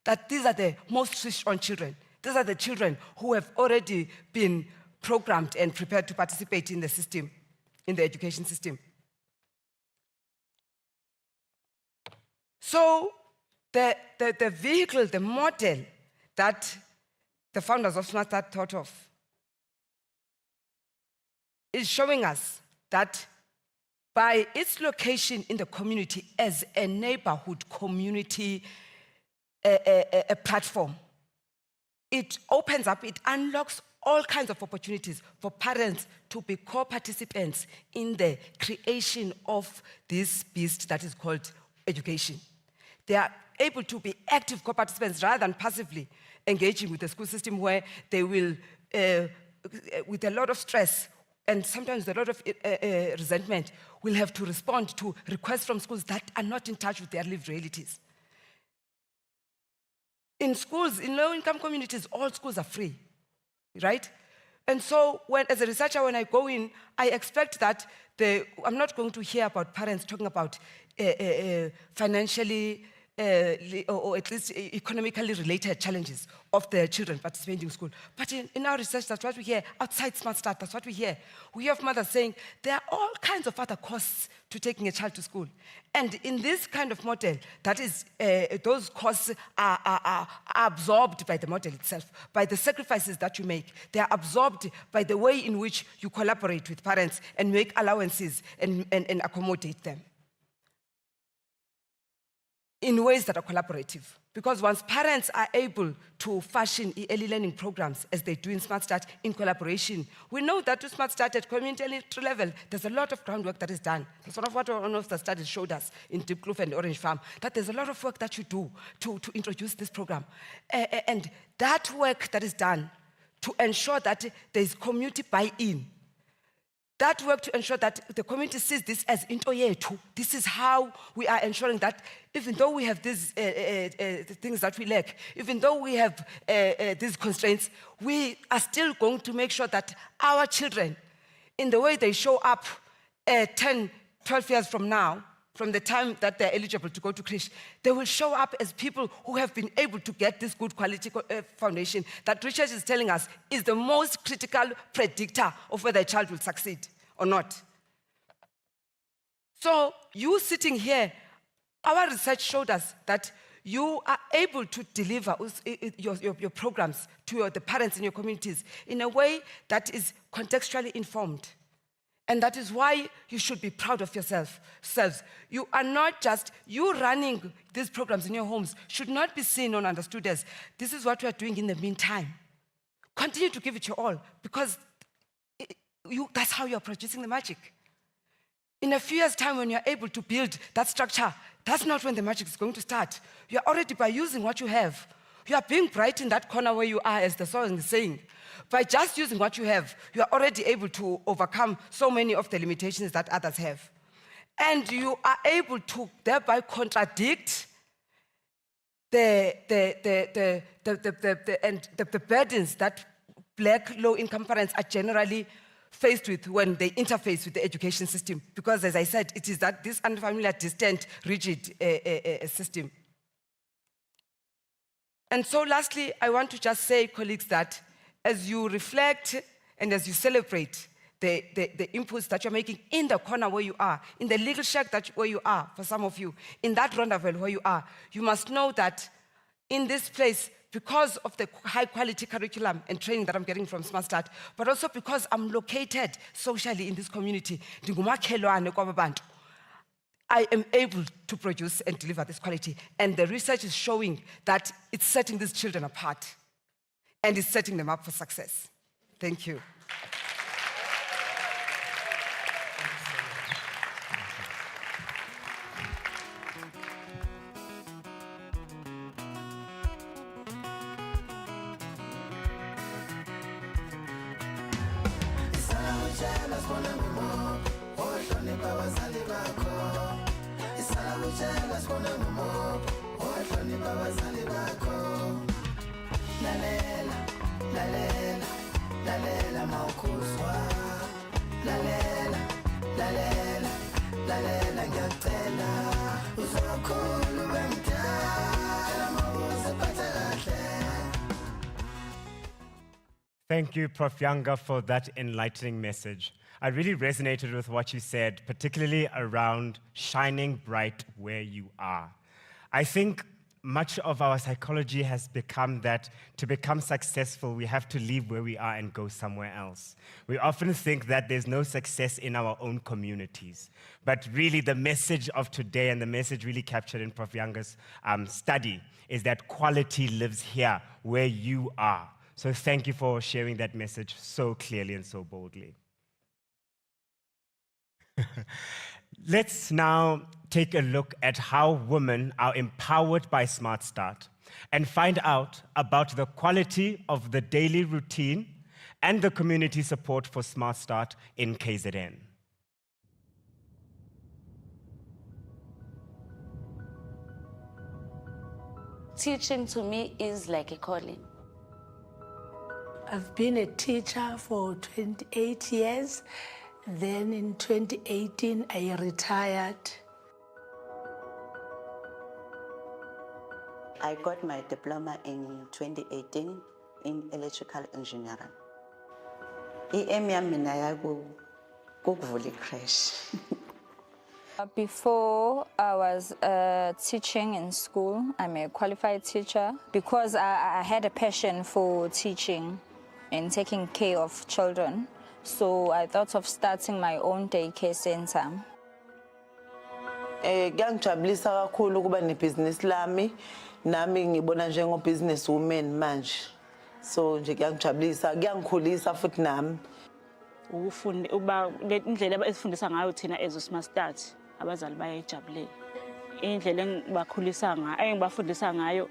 that these are the most switched-on children. These are the children who have already been programmed and prepared to participate in the system, in the education system. So the vehicle, the model that the founders of SmartStart thought of is showing us that by its location in the community as a neighborhood community a platform, it opens up, it unlocks all kinds of opportunities for parents to be co-participants in the creation of this beast that is called education. They are able to be active co-participants rather than passively engaging with the school system, where they will, with a lot of stress and sometimes a lot of resentment, will have to respond to requests from schools that are not in touch with their lived realities. In schools, in low-income communities, all schools are free, right? And so, as a researcher, when I go in, I expect that I'm not going to hear about parents talking about financially or at least economically related challenges of their children participating in school. But in our research, that's what we hear. Outside SmartStart, that's what we hear. We hear mothers saying there are all kinds of other costs to taking a child to school. And in this kind of model, that is, those costs are absorbed by the model itself, by the sacrifices that you make. They are absorbed by the way in which you collaborate with parents and make allowances and accommodate them in ways that are collaborative. Because once parents are able to fashion early learning programs, as they do in SmartStart, in collaboration, we know that to SmartStart at community level, there's a lot of groundwork that is done. That's sort of what one of the studies showed us in Deep Kloof and Orange Farm, that there's a lot of work that you do to introduce this program. And that work that is done to ensure that there's community buy-in, that work to ensure that the community sees this as into yetu. This is how we are ensuring that even though we have these things that we lack, even though we have these constraints, we are still going to make sure that our children, in the way they show up 10, 12 years from now, from the time that they're eligible to go to creche, they will show up as people who have been able to get this good quality foundation that research is telling us is the most critical predictor of whether a child will succeed or not. So you sitting here, our research showed us that you are able to deliver your programs to the parents in your communities in a way that is contextually informed. And that is why you should be proud of yourselves. You are not just, you running these programs in your homes should not be seen or understood as, this is what we are doing in the meantime. Continue to give it your all, because that's how you're producing the magic. In a few years' time, when you're able to build that structure, that's not when the magic is going to start. You're already, by using what you have, you are being bright in that corner where you are, as the song is saying. By just using what you have, you are already able to overcome so many of the limitations that others have. And you are able to thereby contradict the burdens that Black low-income parents are generally faced with when they interface with the education system. Because, as I said, it is that this unfamiliar, distant, rigid system. And so lastly, I want to just say, colleagues, that as you reflect and as you celebrate the inputs that you're making in the corner where you are, in the legal shack where you are, for some of you, in that Rondaville where you are, you must know that in this place, because of the high quality curriculum and training that I'm getting from SmartStart, but also because I'm located socially in this community, I am able to produce and deliver this quality. And the research is showing that it's setting these children apart and it's setting them up for success. Thank you. Thank you, Prof. Younger, for that enlightening message. I really resonated with what you said, particularly around shining bright where you are. I think much of our psychology has become that to become successful, we have to leave where we are and go somewhere else. We often think that there's no success in our own communities. But really, the message of today and the message really captured in Prof. Younger's study is that quality lives here, where you are. So thank you for sharing that message so clearly and so boldly. Let's now take a look at how women are empowered by SmartStart and find out about the quality of the daily routine and the community support for SmartStart in KZN. Teaching to me is like a calling. I've been a teacher for 28 years. Then in 2018, I retired. I got my diploma in 2018 in electrical engineering. Before I was teaching in school, I'm a qualified teacher because I had a passion for teaching and taking care of children. So I thought of starting my own daycare center. Ngiyangijabulisa kakhulu ukuba nebhizinisi lami nami ngibona njengo business woman manje. So nje ngiyangijabulisa, kuyangikhulisa futhi nami. Ukufunda uba indlela esifundisa ngayo thina SmartStart abazali bayayijabulela. Indlela engibakhulisa ngayo, engibafundisa ngayo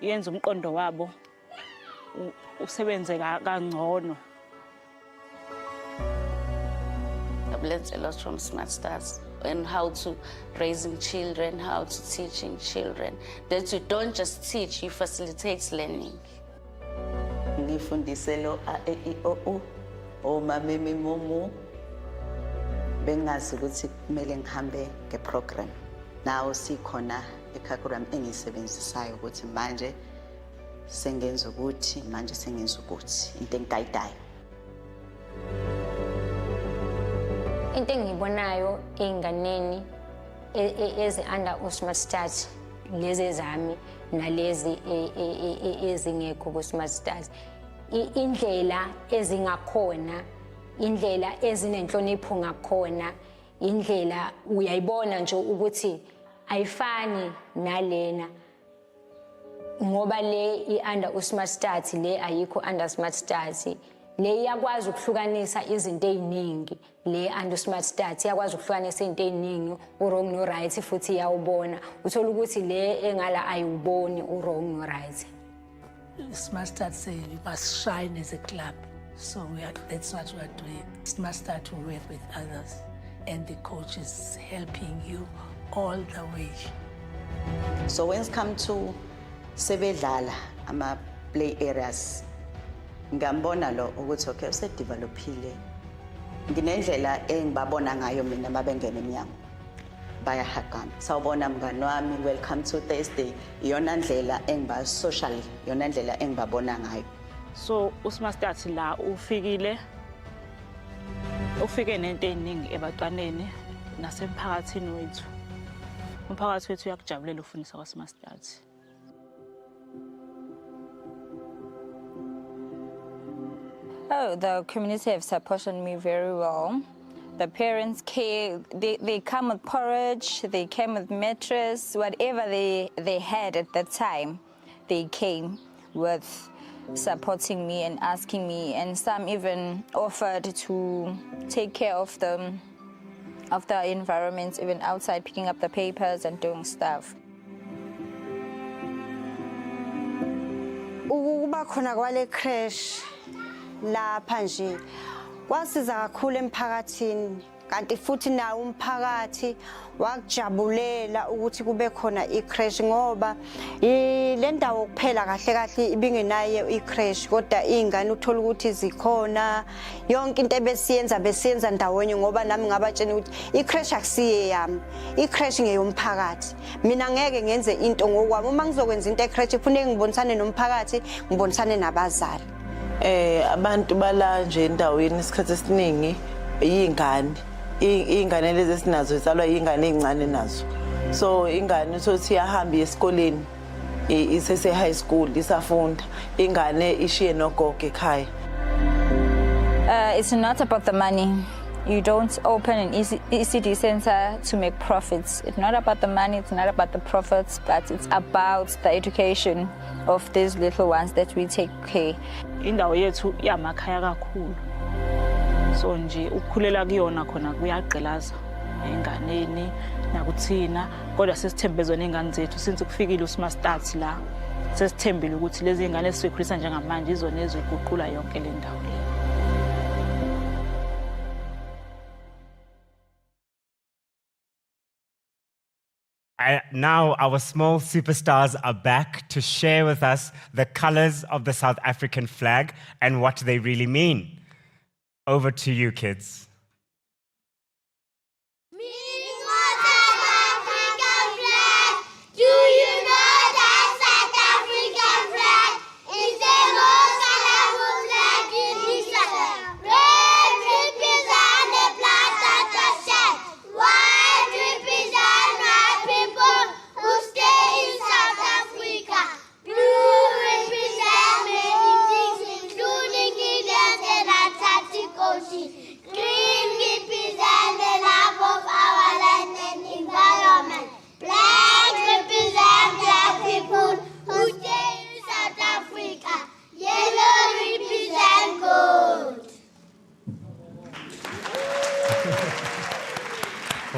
yenza umqondo wabo usebenze kangcono. I've learned a lot from SmartStart and how to raising children, how to teaching children. That you don't just teach, you facilitate learning. Ngifundiselo a e I o u o mameme momo bengazi ukuthi kumele ngihambe ngeprogram. Now sikhona ecurriculum engisebenzisayo ukuthi manje sengenza ukuthi manje sengenza ukuthi into engidayidayo. Into engibonayo einganeni ezi under SmartStart lezi zami nalezi ezingekho ku SmartStart indlela ezingakhona indlela ezinenhlonipho ngakhona indlela uyayibona nje ukuthi ayifani nalena ngoba le under SmartStart le ayikho under SmartStart le iyakwazi ukuhlukanisa izinto eziningi le under SmartStart iyakwazi ukuhlukanisa izinto eziningi wrong no right futhi iyawubona uthola ukuthi le engala ayiwuboni wrong no right. SmartStart say you must shine as a club, so that's what we are doing. SmartStart to work with others and the coaches helping you all the way. So when it comes to sebedlala ama play areas ngambona lo ukuthi okay usedevelopile nginendlela engibabona ngayo mina mabengena eminyango bayahagana sawubona mngani wami welcome to Thursday iyona ndlela engiba socially iyona ndlela engibabona ngayo So uSmartStart la ufike nento eziningi ebantwaneni nasemphakathini wethu. Umphakathi wethu uyakujabulela ukufundisa kwaSmartStart. Oh, the community have supported me very well. The parents came, they come with porridge, they came with mattress, whatever they had at that time, they came with supporting me and asking me, and some even offered to take care of the environment, even outside, picking up the papers and doing stuff. Ukuba khona kwale crash lapha nje kwasiza kakhulu emphakathini, kanti futhi nawo umphakathi wakujabulela ukuthi kube khona icrash ngoba le ndawo kuphela kahle kahle ibingenayo icrash, kodwa ingane uthola ukuthi zikhona yonke into besiyenza ndawonye, ngoba nami ngabatshela ukuthi icrash akusiye yami, icrash ngeyomphakathi. Mina ngeke ngenze into ngokwami, uma ngizokwenza into ecrash kufanele ngibonisane nomphakathi, ngibonisane nabazali. Abantu bala nje endaweni isikhathi esiningi ingane lezi esinazo izalwa ingane ezincane nazo. So ingane sothi iyahamba esikoleni isese high school isafunda, ingane ishiye nogogo ekhaya. It's not about the money. You don't open an ECD center to make profits. It's not about the money, it's not about the profits, but it's about the education of these little ones that we take care. Indawo yethu yamakhaya kakhulu. So nje ukukhulela kuyona khona kuyagqilaza enganeni nakuthina, kodwa sesithembezwe nengane zethu since kufikile uSmartStart la. Sesithembile ukuthi lezi ingane esizokhulisa njengamanje izona eziguqula yonke le ndawo le. Now our small superstars are back to share with us the colors of the South African flag and what they really mean. Over to you, kids.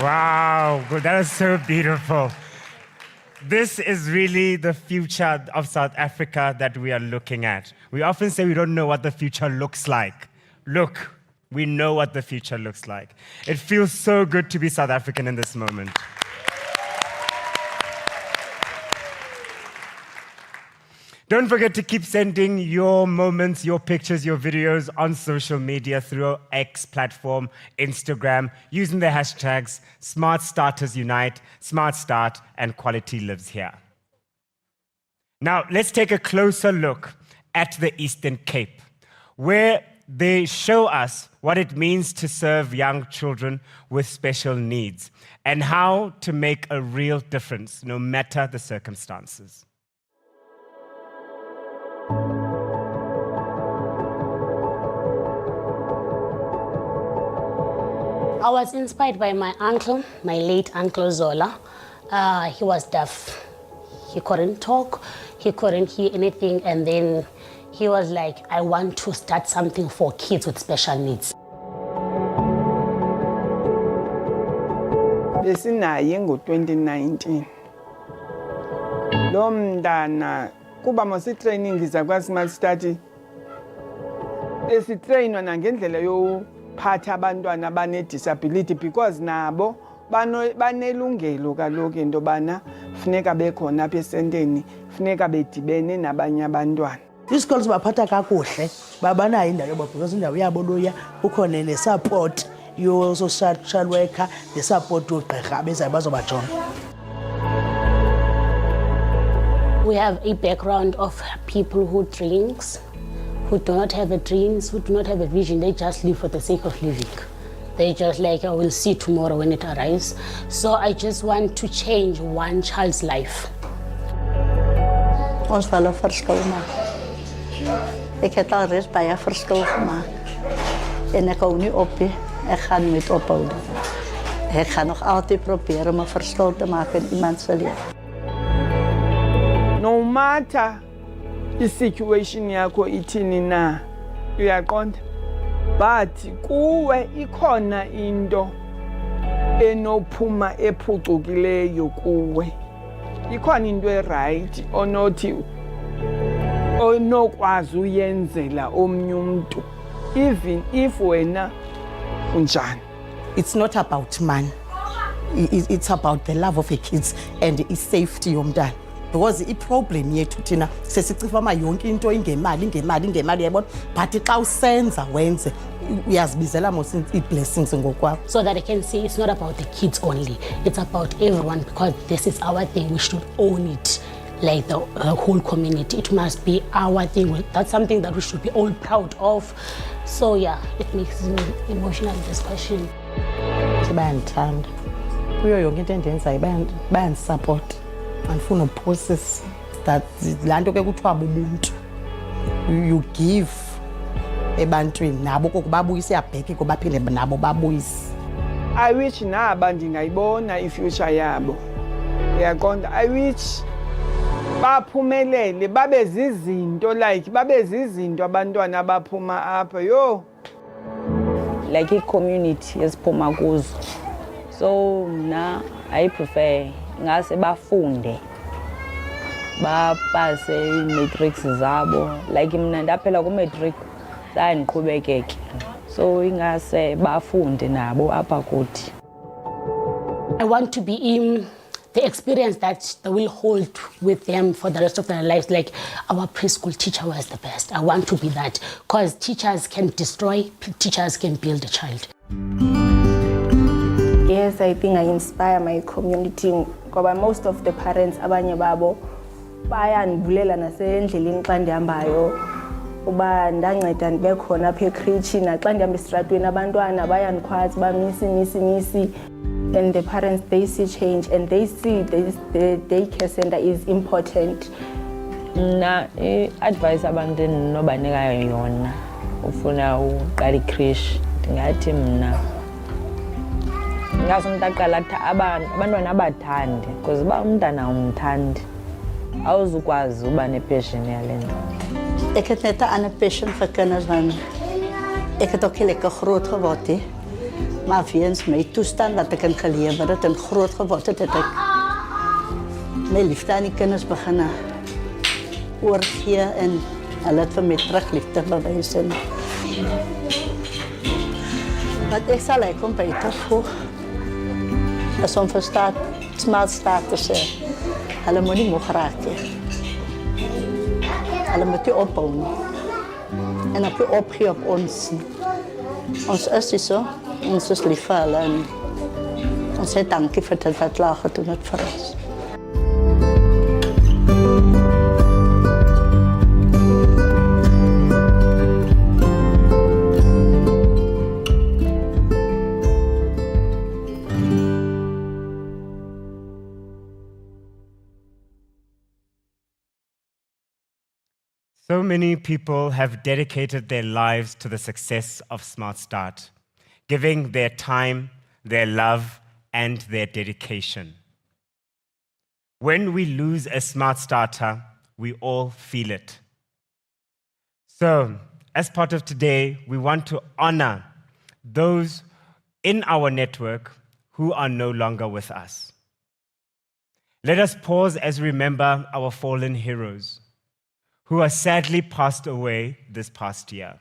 Wow, that is so beautiful. This is really the future of South Africa that we are looking at. We often say we don't know what the future looks like. Look, we know what the future looks like. It feels so good to be South African in this moment. Don't forget to keep sending your moments, your pictures, your videos on social media through our X platform, Instagram, using the hashtags SmartStarters Unite, SmartStart, and Quality Lives Here. Now, let's take a closer look at the Eastern Cape, where they show us what it means to serve young children with special needs and how to make a real difference, no matter the circumstances. I was inspired by my uncle, my late Uncle Zola. He was deaf. He couldn't talk, he couldn't hear anything, and then he was like, I want to start something for kids with special needs. Besinaye ngo-2019. Lo mntana kuba masitraining zakwa-SmartStart esitrainwa nangendlela yophatha abantwana abane-disability because nabo banelungelo kaloku into yobana funeka bekhona apha esenteni, funeka bedibene nabanye abantwana. Isikolo sibaphatha kakuhle, babanayo indawo yobabhekisa indawo yabo loya, kukhona ne-support yo-social worker, ne-support yogqirha abezayo bazobajonga. We have a background of people who drinks, who do not have a dreams, who do not have a vision. They just live for the sake of living. They just like, I will see tomorrow when it arrives. So I just want to change one child's life. Ons wil 'n verskil maak. Ek het al reeds baie verskil gemaak. En ek hou nie op nie. Ek gaan niet ophouden. Ek gaan nog altijd proberen om 'n verskil te maken in iemand se lewe. No matter i-situation yakho ithini na, uyaqonda, but kuwe ikhona into enophuma ephucukileyo kuwe. Ikhona into right onothi onokwazi uyenzela omnye umuntu, even if wena unjani. It's not about money. It's about the love of your kids and the safety yomntana. Because i-problem yethu thina sesicifama yonke into ingemali yabona, but xa usenza wenze uyazibizela mos i-blessings ngokwakho. So that I can say it's not about the kids only, it's about everyone, because this is our thing. We should own it, like the whole community. It must be our thing. That's something that we should be all proud of. So yeah, it makes me emotional, this question. Bayandithanda kuyo yonke into endiyenzayo, bayandisupport. Andifuna uprocess that laa nto ke kuthiwa bubuntu. You give ebantwini nabo koku babuyise yabheke ko baphinde nabo babuyise. I wish naba ndingayibona ifuture yabo. Uyaqonda, I wish baphumelele, babe zizinto abantwana abaphuma apha yo. Like i-community esiphuma kuzo. So mna I prefer ngase bafunde, bapase i-matrix zabo. Like mna ndaphela ku-matric zandiqhubekeke. So ingase bafunde nabo apha kuthi. I want to be in the experience that they will hold with them for the rest of their lives. Like our preschool teacher was the best. I want to be that, because teachers can destroy, teachers can build a child. Yes, I think I inspire my community, because most of the parents abanye babo bayandibulela nasendleleni xa ndihambayo uba ndanceda ndibe khona apha ekritshi, naxa ndihamba esitratweni abantwana bayandikhwaza uba misi. And the parents, they see change and they see the daycare center is important. Mna i-advice abantu endinobanika yona ufuna uqala ikrishi, ndingathi mna ngaze umntu aqala abantwana abathande, because uba umntana umthandi awuzukwazi uba nepassion yale nto. Ek het net 'n ander passion vir kinders, want ek het ook lekker groot geword. Maar weens my toestand wat ek in gelewe het en groot geword het, het ek my liefde aan die kinders begin oorgee en hulle het vir my terug liefde bewys. Wat ek sal kom beter voeg, is om vir SmartStart te sê, hulle moet nie moeg raak nie. Hulle moet nie ophou nie. En op die opgee op ons nie. Ons is nie so. Ons is lief vir hulle en ons sê dankie vir dit wat hulle gedoen het vir ons. So many people have dedicated their lives to the success of SmartStart, giving their time, their love, and their dedication. When we lose a Smart Starter, we all feel it. So, as part of today, we want to honor those in our network who are no longer with us. Let us pause as we remember our fallen heroes who are sadly passed away this past year.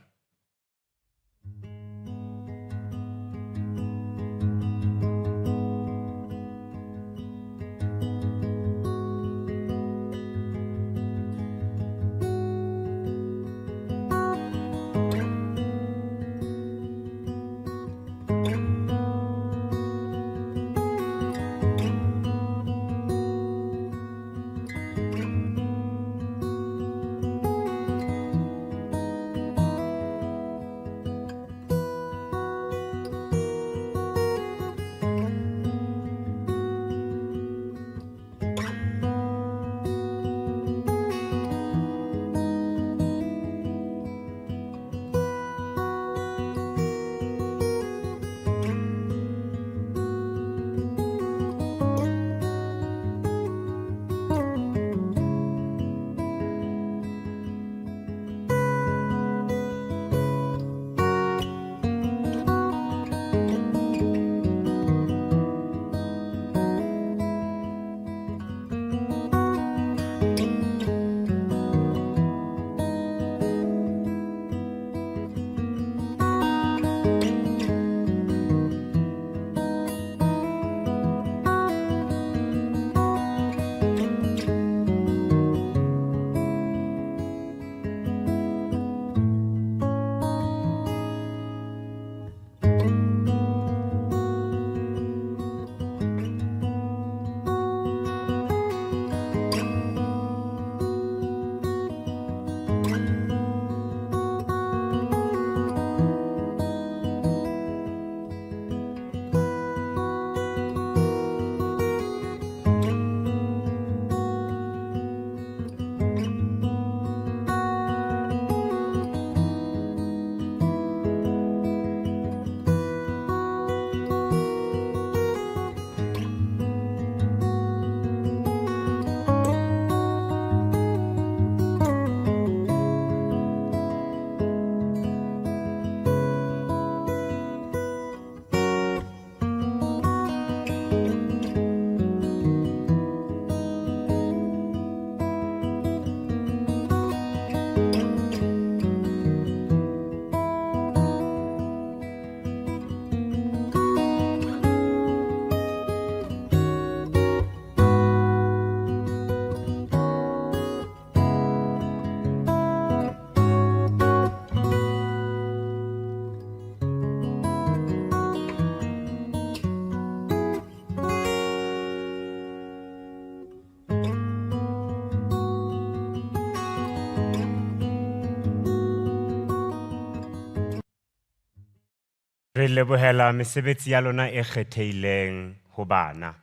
Re lebohela mesebetsi ya lona e kgetheileng ho bana.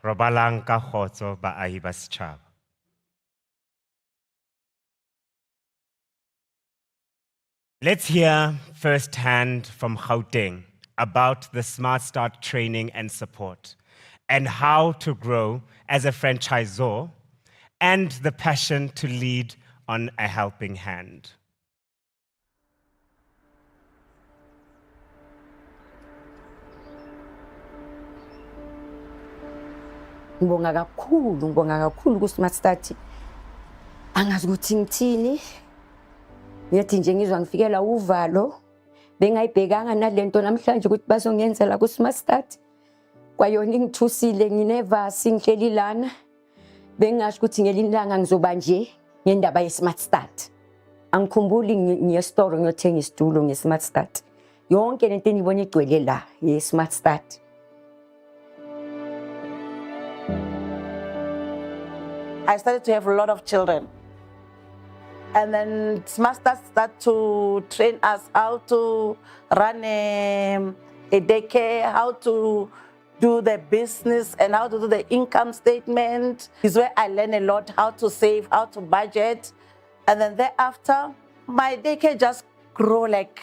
Robalang ka kgotso baahi ba setjhaba. Let's hear firsthand from Gauteng about the SmartStart training and support, and how to grow as a franchisor, and the passion to lead on a helping hand. Ngibonga kakhulu ku-SmartStart. Angazi ukuthi ngithini. Ngiyathi nje ngizwa ngifikela uvalo. Bengayibhekanga nalento namhlanje ukuthi bazongenzela ku-SmartStart. Kwayona ngithusile nginevasi ngihleli lana. Bengasho ukuthi ngelinye ilanga ngizoba nje ngendaba ye-SmartStart. Angikhumbuli ngiyestore ngiyothenga isitulo nge-SmartStart. Yonke lento enibona igcwele la ye-SmartStart. I started to have a lot of children. And then SmartStart started to train us how to run a daycare, how to do the business and how to do the income statement. Is where I learned a lot, how to save, how to budget. And then thereafter, my daycare just grew like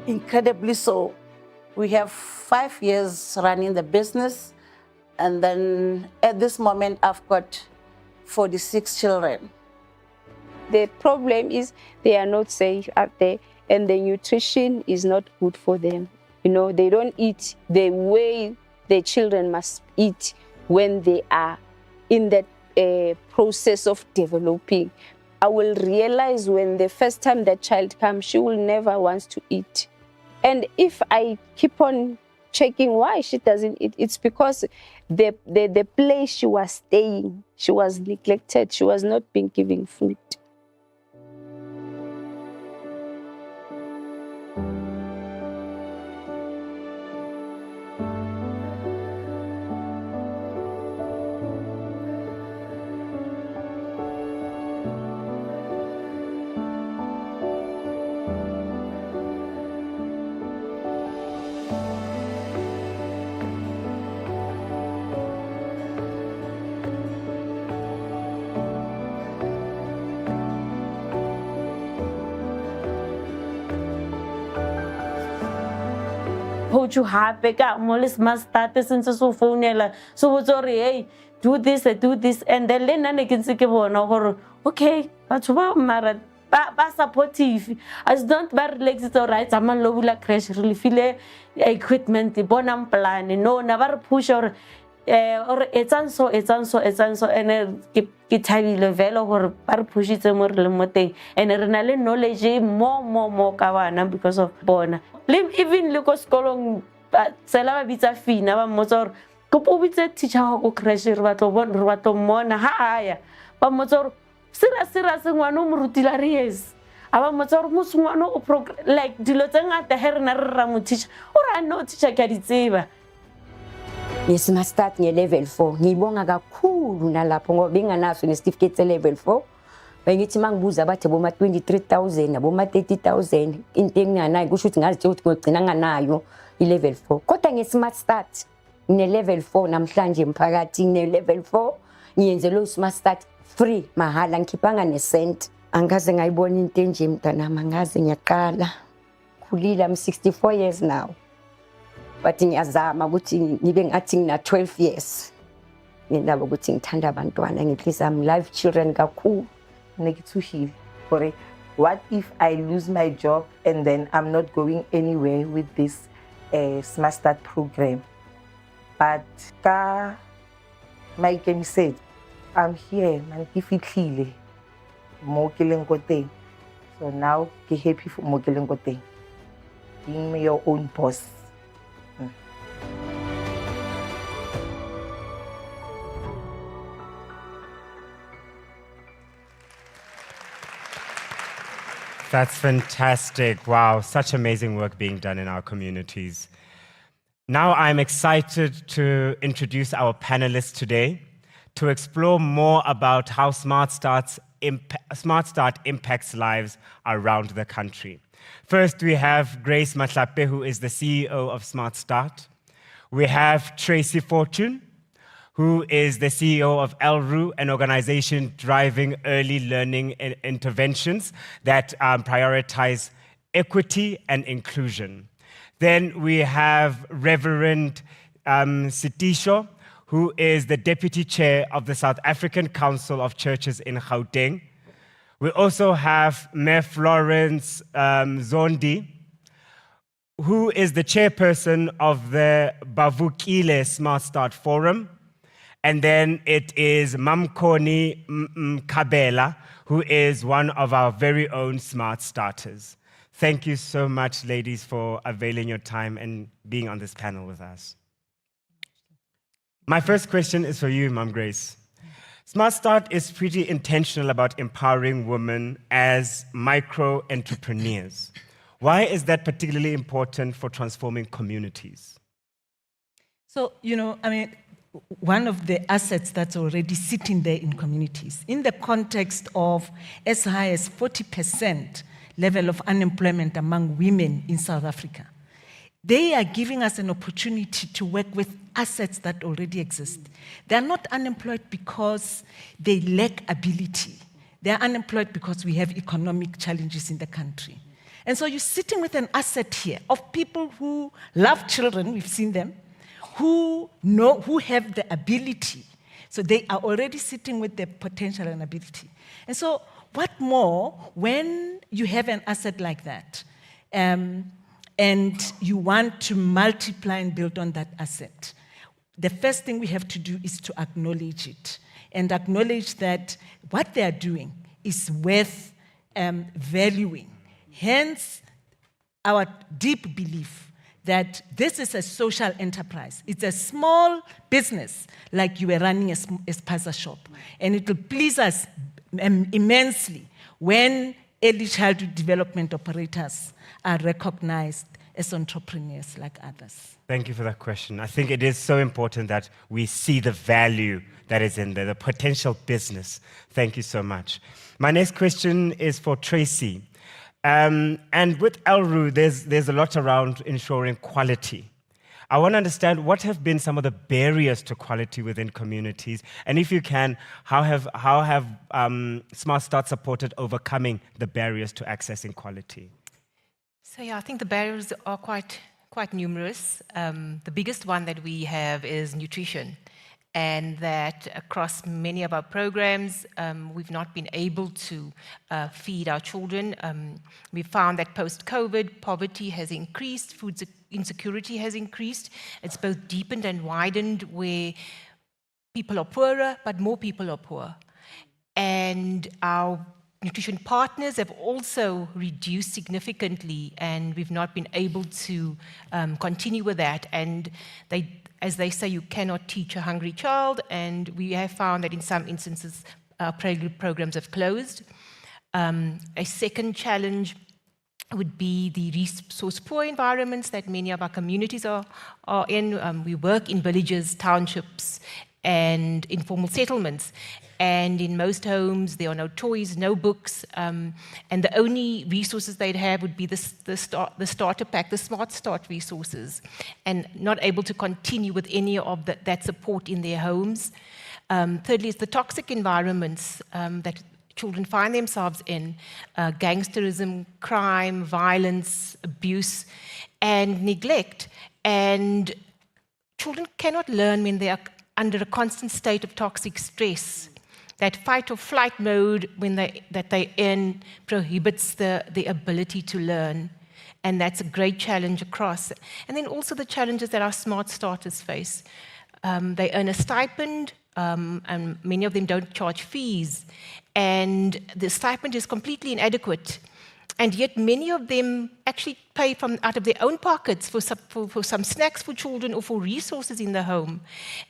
incredibly so. We have 5 years running the business. And then at this moment, I've got 46 children. The problem is they are not safe out there and the nutrition is not good for them. You know, they don't eat the way the children must eat when they are in that process of developing. I will realize when the first time that child comes, she will never want to eat. And if I keep on checking why she doesn't eat, it's because the place she was staying, she was neglected, she was not being given food. You happy more SmartStart since so phone so sorry hey do this and then I can see okay but mara ba supportive as don't bar legs it all right I'm low like crash really feel equipment bonam plan no never push or it's so and ke thabile velo gore ba push it more le moteng and re na le knowledge more ka bana because of bona even le ko sekolong tsela ba bitsa fina ba motsor go pobitse teacher go crash re batlo mona ha aya ba motsor sira ngwana o morutila re yes aba motsor musungwana o like dilo tse ngata herena re ra mo teacher o ra no teacher ka ditseba. Yes, SmartStart level 4. Ngibonga kakhulu nalapho ngoba benganaso nesitifiketi level 4. Bengithi mangibuza bathi boma 23,000 aboma 30,000 into enginayo kusho ukuthi ngazi ukuthi ngogcina nganayo level 4. Kodwa ngeSmartStart ngine level 4 namhlanje emphakathi ngine level 4 ngiyenzelo SmartStart free mahala ngikhipanga nesent. Angaze ngayibona into enje mntanami angaze ngiyaqala. Khulile I'm 64 years now. But ngiyazama ukuthi ngibe ngathi ngina 12 years. Ngindaba ukuthi ngithanda abantwana ngihlisa am live children kakhulu. Nekithuhile for what if I lose my job and then I'm not going anywhere with this SmartStart program. But ka Mike said I'm here man kifihlile mo ke leng ko teng. So now ke happy for mo ke leng ko teng. Being your own boss. That's fantastic. Wow, such amazing work being done in our communities. Now I'm excited to introduce our panelists today to explore more about how SmartStart impacts lives around the country. First, we have Grace Matlape, who is the CEO of SmartStart. We have Tracy Fortune, who is the CEO of ELRU, an organization driving early learning interventions that prioritize equity and inclusion. Then we have Reverend Sitisho, who is the Deputy Chair of the South African Council of Churches in Gauteng. We also have Mayor Florence Zondi, who is the chairperson of the Bavukile SmartStart Forum. And then it is Mamkoni Kabela, who is one of our very own Smart Starters. Thank you so much, ladies, for availing your time and being on this panel with us. My first question is for you, Mom Grace. SmartStart is pretty intentional about empowering women as micro-entrepreneurs. Why is that particularly important for transforming communities? So, one of the assets that's already sitting there in communities, in the context of as high as 40% level of unemployment among women in South Africa, they are giving us an opportunity to work with assets that already exist. They are not unemployed because they lack ability. They are unemployed because we have economic challenges in the country. And so you're sitting with an asset here of people who love children, we've seen them, who have the ability. So they are already sitting with the potential and ability. And so what more when you have an asset like that and you want to multiply and build on that asset? The first thing we have to do is to acknowledge it and acknowledge that what they are doing is worth valuing. Hence, our deep belief that this is a social enterprise. It's a small business, like you were running a spaza shop. And it will please us immensely when early childhood development operators are recognized as entrepreneurs like others. Thank you for that question. I think it is so important that we see the value that is in there, the potential business. Thank you so much. My next question is for Tracy. And with ELRU, there's a lot around ensuring quality. I want to understand what have been some of the barriers to quality within communities, and if you can, how have SmartStart supported overcoming the barriers to accessing quality? So yeah, I think the barriers are quite numerous. The biggest one that we have is nutrition. And that across many of our programs, we've not been able to feed our children. We found that post-COVID, poverty has increased, food insecurity has increased. It's both deepened and widened where people are poorer, but more people are poor. And our nutrition partners have also reduced significantly, and we've not been able to continue with that. And as they say, you cannot teach a hungry child, and we have found that in some instances, our programs have closed. A second challenge would be the resource-poor environments that many of our communities are in. We work in villages, townships, and informal settlements. And in most homes, there are no toys, no books, and the only resources they'd have would be the starter pack, the SmartStart resources, and not able to continue with any of that support in their homes. Thirdly, is the toxic environments that children find themselves in, gangsterism, crime, violence, abuse, and neglect. And children cannot learn when they are under a constant state of toxic stress. That fight or flight mode that they're in prohibits the ability to learn. And that's a great challenge across. And then also the challenges that our Smart Starters face. They earn a stipend, and many of them don't charge fees. And the stipend is completely inadequate. And yet many of them actually pay out of their own pockets for some snacks for children or for resources in the home.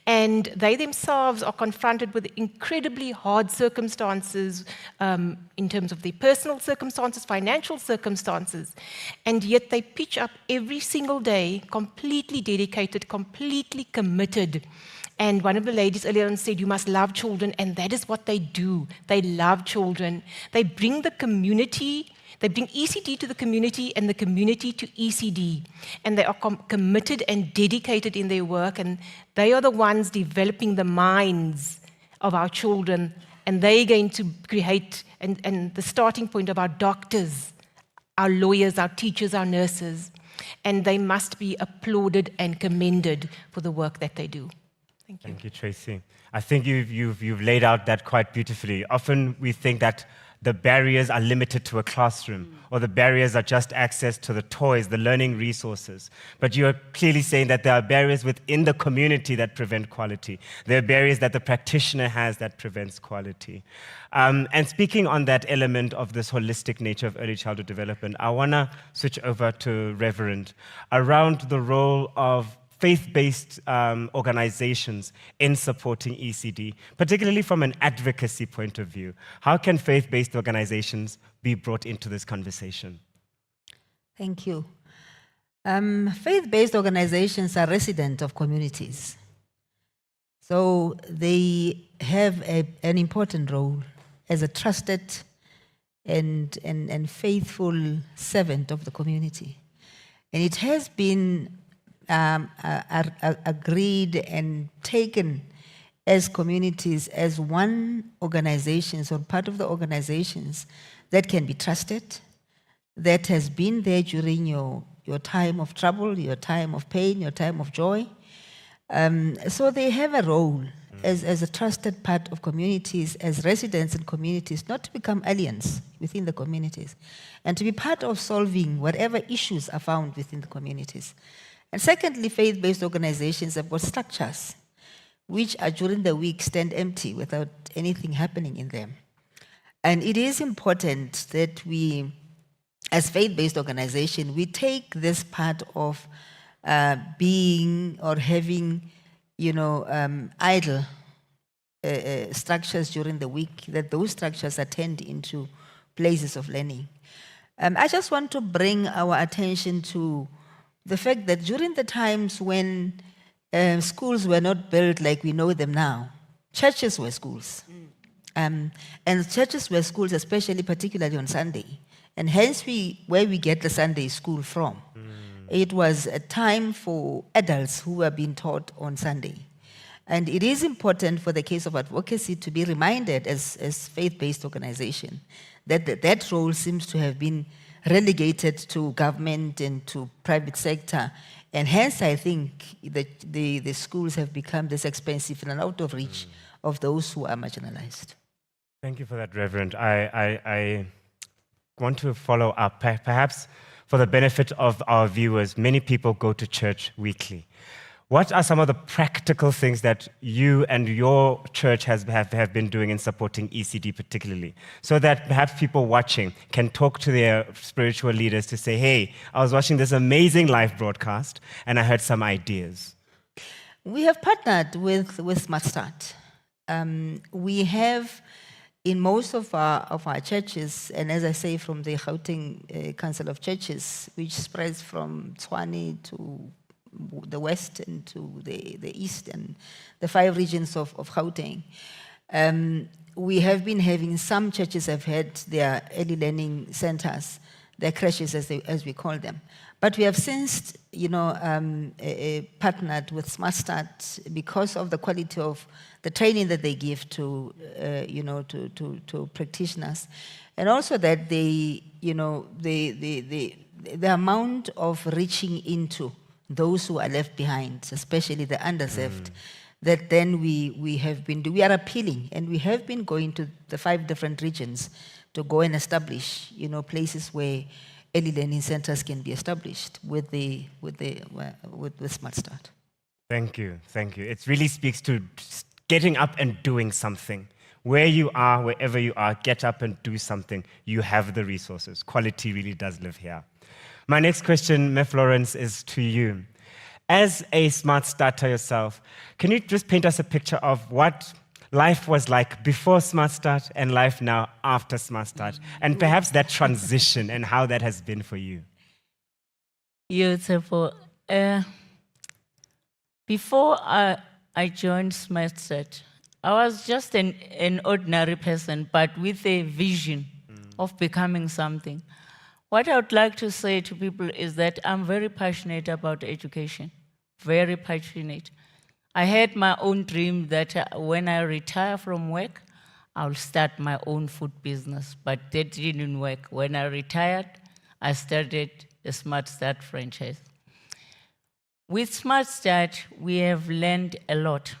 And they themselves are confronted with incredibly hard circumstances in terms of their personal circumstances, financial circumstances. And yet they pitch up every single day, completely dedicated, completely committed. And one of the ladies earlier on said, you must love children, and that is what they do. They love children. They bring the community, They bring ECD to the community and the community to ECD. And they are committed and dedicated in their work, and they are the ones developing the minds of our children, and they're going to create and the starting point of our doctors, our lawyers, our teachers, our nurses. And they must be applauded and commended for the work that they do. Thank you. Thank you, Tracy. I think you've laid out that quite beautifully. Often we think that the barriers are limited to a classroom, or the barriers are just access to the toys, the learning resources. But you're clearly saying that there are barriers within the community that prevent quality. There are barriers that the practitioner has that prevents quality. And speaking on that element of this holistic nature of early childhood development, I want to switch over to Reverend around the role of faith-based organizations in supporting ECD, particularly from an advocacy point of view. How can faith-based organizations be brought into this conversation? Thank you. Faith-based organizations are resident of communities. So they have an important role as a trusted and faithful servant of the community. And it has been agreed and taken as communities as one organization or part of the organizations that can be trusted, that has been there during your time of trouble, your time of pain, your time of joy. So they have a role as a trusted part of communities, as residents in communities, not to become aliens within the communities, and to be part of solving whatever issues are found within the communities. And secondly, faith-based organizations have got structures which are during the week stand empty without anything happening in them. And it is important that we, as faith-based organization, we take this part of being or having, idle structures during the week, that those structures are turned into places of learning. I just want to bring our attention to the fact that during the times when schools were not built like we know them now, churches were schools. And churches were schools, especially particularly on Sunday. And hence where we get the Sunday school from. It was a time for adults who were being taught on Sunday. And it is important for the case of advocacy to be reminded as faith-based organization that role seems to have been relegated to government and to private sector. And hence, I think the schools have become this expensive and out of reach of those who are marginalized. Thank you for that, Reverend. I want to follow up. Perhaps for the benefit of our viewers, many people go to church weekly. What are some of the practical things that you and your church have been doing in supporting ECD particularly, so that perhaps people watching can talk to their spiritual leaders to say, hey, I was watching this amazing live broadcast and I heard some ideas? We have partnered with SmartStart. We have in most of our churches, and as I say, from the Gauteng Council of Churches, which spreads from Tshwane to the west and to the east and the 5 regions of Gauteng. We have been having, some churches have had their early learning centers, their creches as we call them. But we have since, partnered with SmartStart because of the quality of the training that they give to practitioners, and also that the amount of reaching into those who are left behind, especially the underserved, that then we are appealing, and we have been going to the 5 different regions to go and establish, places where early learning centers can be established with SmartStart. Thank you. It really speaks to getting up and doing something. Where you are, wherever you are, get up and do something. You have the resources. Quality really does live here. My next question, Ms. Florence, is to you. As a Smart Starter yourself, can you just paint us a picture of what life was like before SmartStart and life now after SmartStart, and perhaps that transition and how that has been for you? Beautiful. Before I joined SmartStart, I was just an ordinary person, but with a vision of becoming something. What I would like to say to people is that I'm very passionate about education, very passionate. I had my own dream that when I retire from work, I'll start my own food business, but that didn't work. When I retired, I started a SmartStart franchise. With SmartStart, we have learned a lot.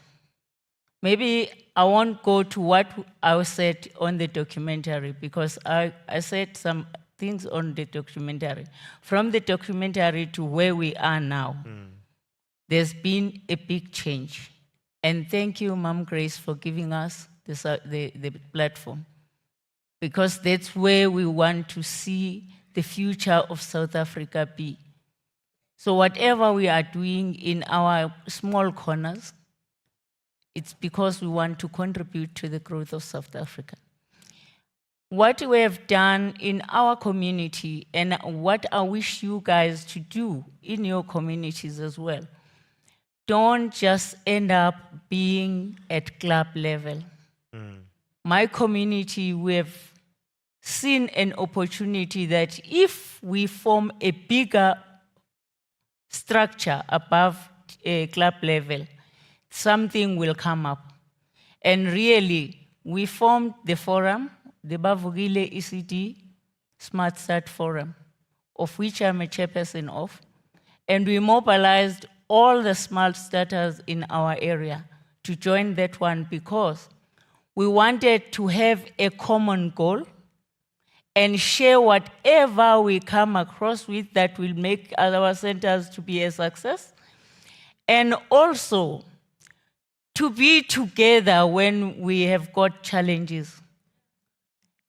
Maybe I won't go to what I said on the documentary, because I said some things on the documentary. From the documentary to where we are now, there's been a big change. And thank you, Mom Grace, for giving us the platform, because that's where we want to see the future of South Africa be. So whatever we are doing in our small corners, it's because we want to contribute to the growth of South Africa. What we have done in our community, and what I wish you guys to do in your communities as well, don't just end up being at club level. My community, we have seen an opportunity that if we form a bigger structure above a club level, something will come up. And really, we formed the forum, the Bavugile ECD SmartStart Forum, of which I'm a chairperson of, and we mobilized all the smart starters in our area to join that one, because we wanted to have a common goal and share whatever we come across with that will make our centers to be a success, and also to be together when we have got challenges.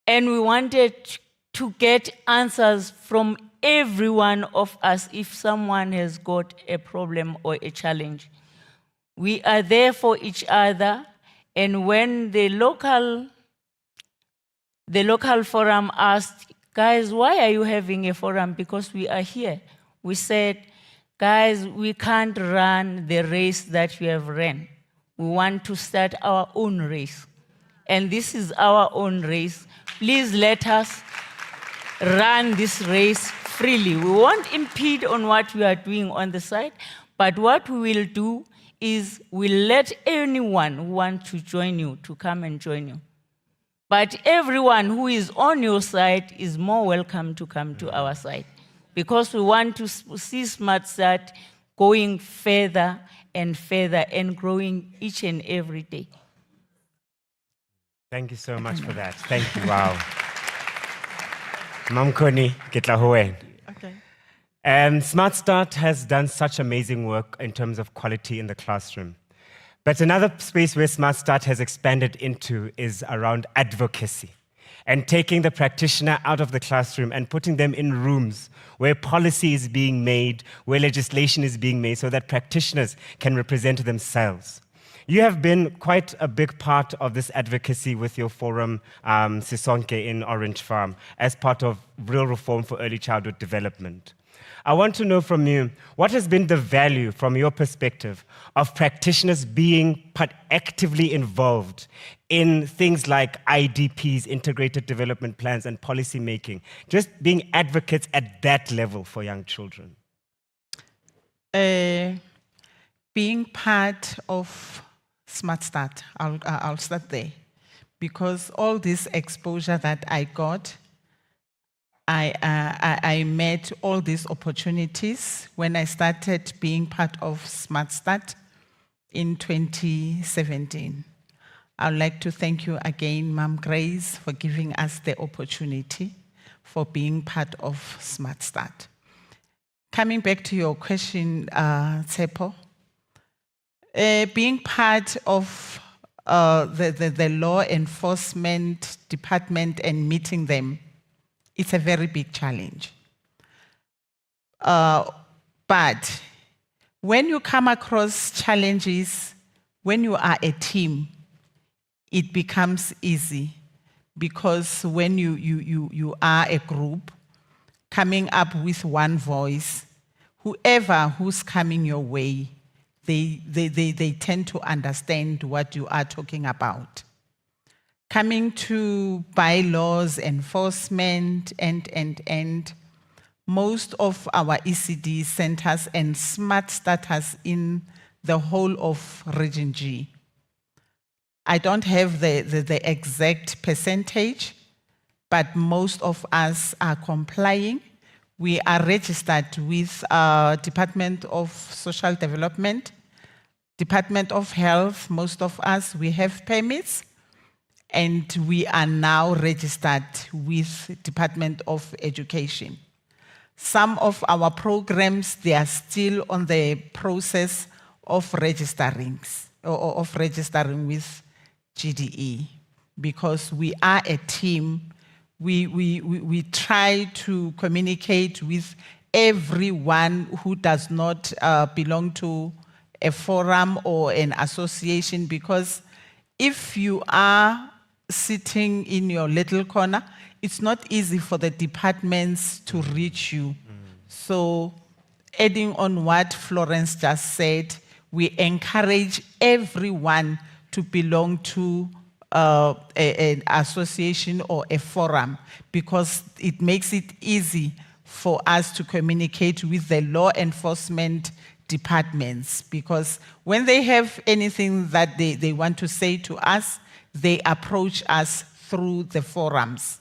And we wanted to get answers from every one of us if someone has got a problem or a challenge. We are there for each other, and when the local forum asked, guys, why are you having a forum? Because we are here. We said, guys, we can't run the race that you have ran. We want to start our own race. And this is our own race. Please let us run this race freely. We won't impede on what we are doing on the side, but what we will do is we'll let anyone who wants to join you to come and join you. But everyone who is on your side is more welcome to come to our side, because we want to see SmartStart going further and further and growing each and every day. Thank you so much for that. Thank you. Wow. Mamkoni, kitla hoen. Okay. SmartStart has done such amazing work in terms of quality in the classroom. But another space where SmartStart has expanded into is around advocacy, and taking the practitioner out of the classroom and putting them in rooms where policy is being made, where legislation is being made, so that practitioners can represent themselves. You have been quite a big part of this advocacy with your forum, Sisonke in Orange Farm, as part of Real Reform for Early Childhood Development. I want to know from you, what has been the value, from your perspective, of practitioners being actively involved in things like IDPs, integrated development plans, and policy making, just being advocates at that level for young children? Being part of SmartStart, I'll start there, because all this exposure that I got, I met all these opportunities when I started being part of SmartStart in 2017. I'd like to thank you again, Ma'am Grace, for giving us the opportunity for being part of SmartStart. Coming back to your question, Tsepo, being part of the law enforcement department and meeting them, it's a very big challenge. But when you come across challenges, when you are a team, it becomes easy, because when you are a group coming up with one voice, whoever who's coming your way, they tend to understand what you are talking about. Coming to bylaws, enforcement, and most of our ECD centers and smart starters in the whole of Region G. I don't have the exact percentage, but most of us are complying. We are registered with Department of Social Development, Department of Health. Most of us, we have permits, and we are now registered with Department of Education. Some of our programs, they are still on the process of registering with GDE, because we are a team. We try to communicate with everyone who does not belong to a forum or an association, because if you are sitting in your little corner, it's not easy for the departments to reach you. So, adding on what Florence just said, we encourage everyone to belong to an association or a forum, because it makes it easy for us to communicate with the law enforcement departments, because when they have anything that they want to say to us, they approach us through the forums.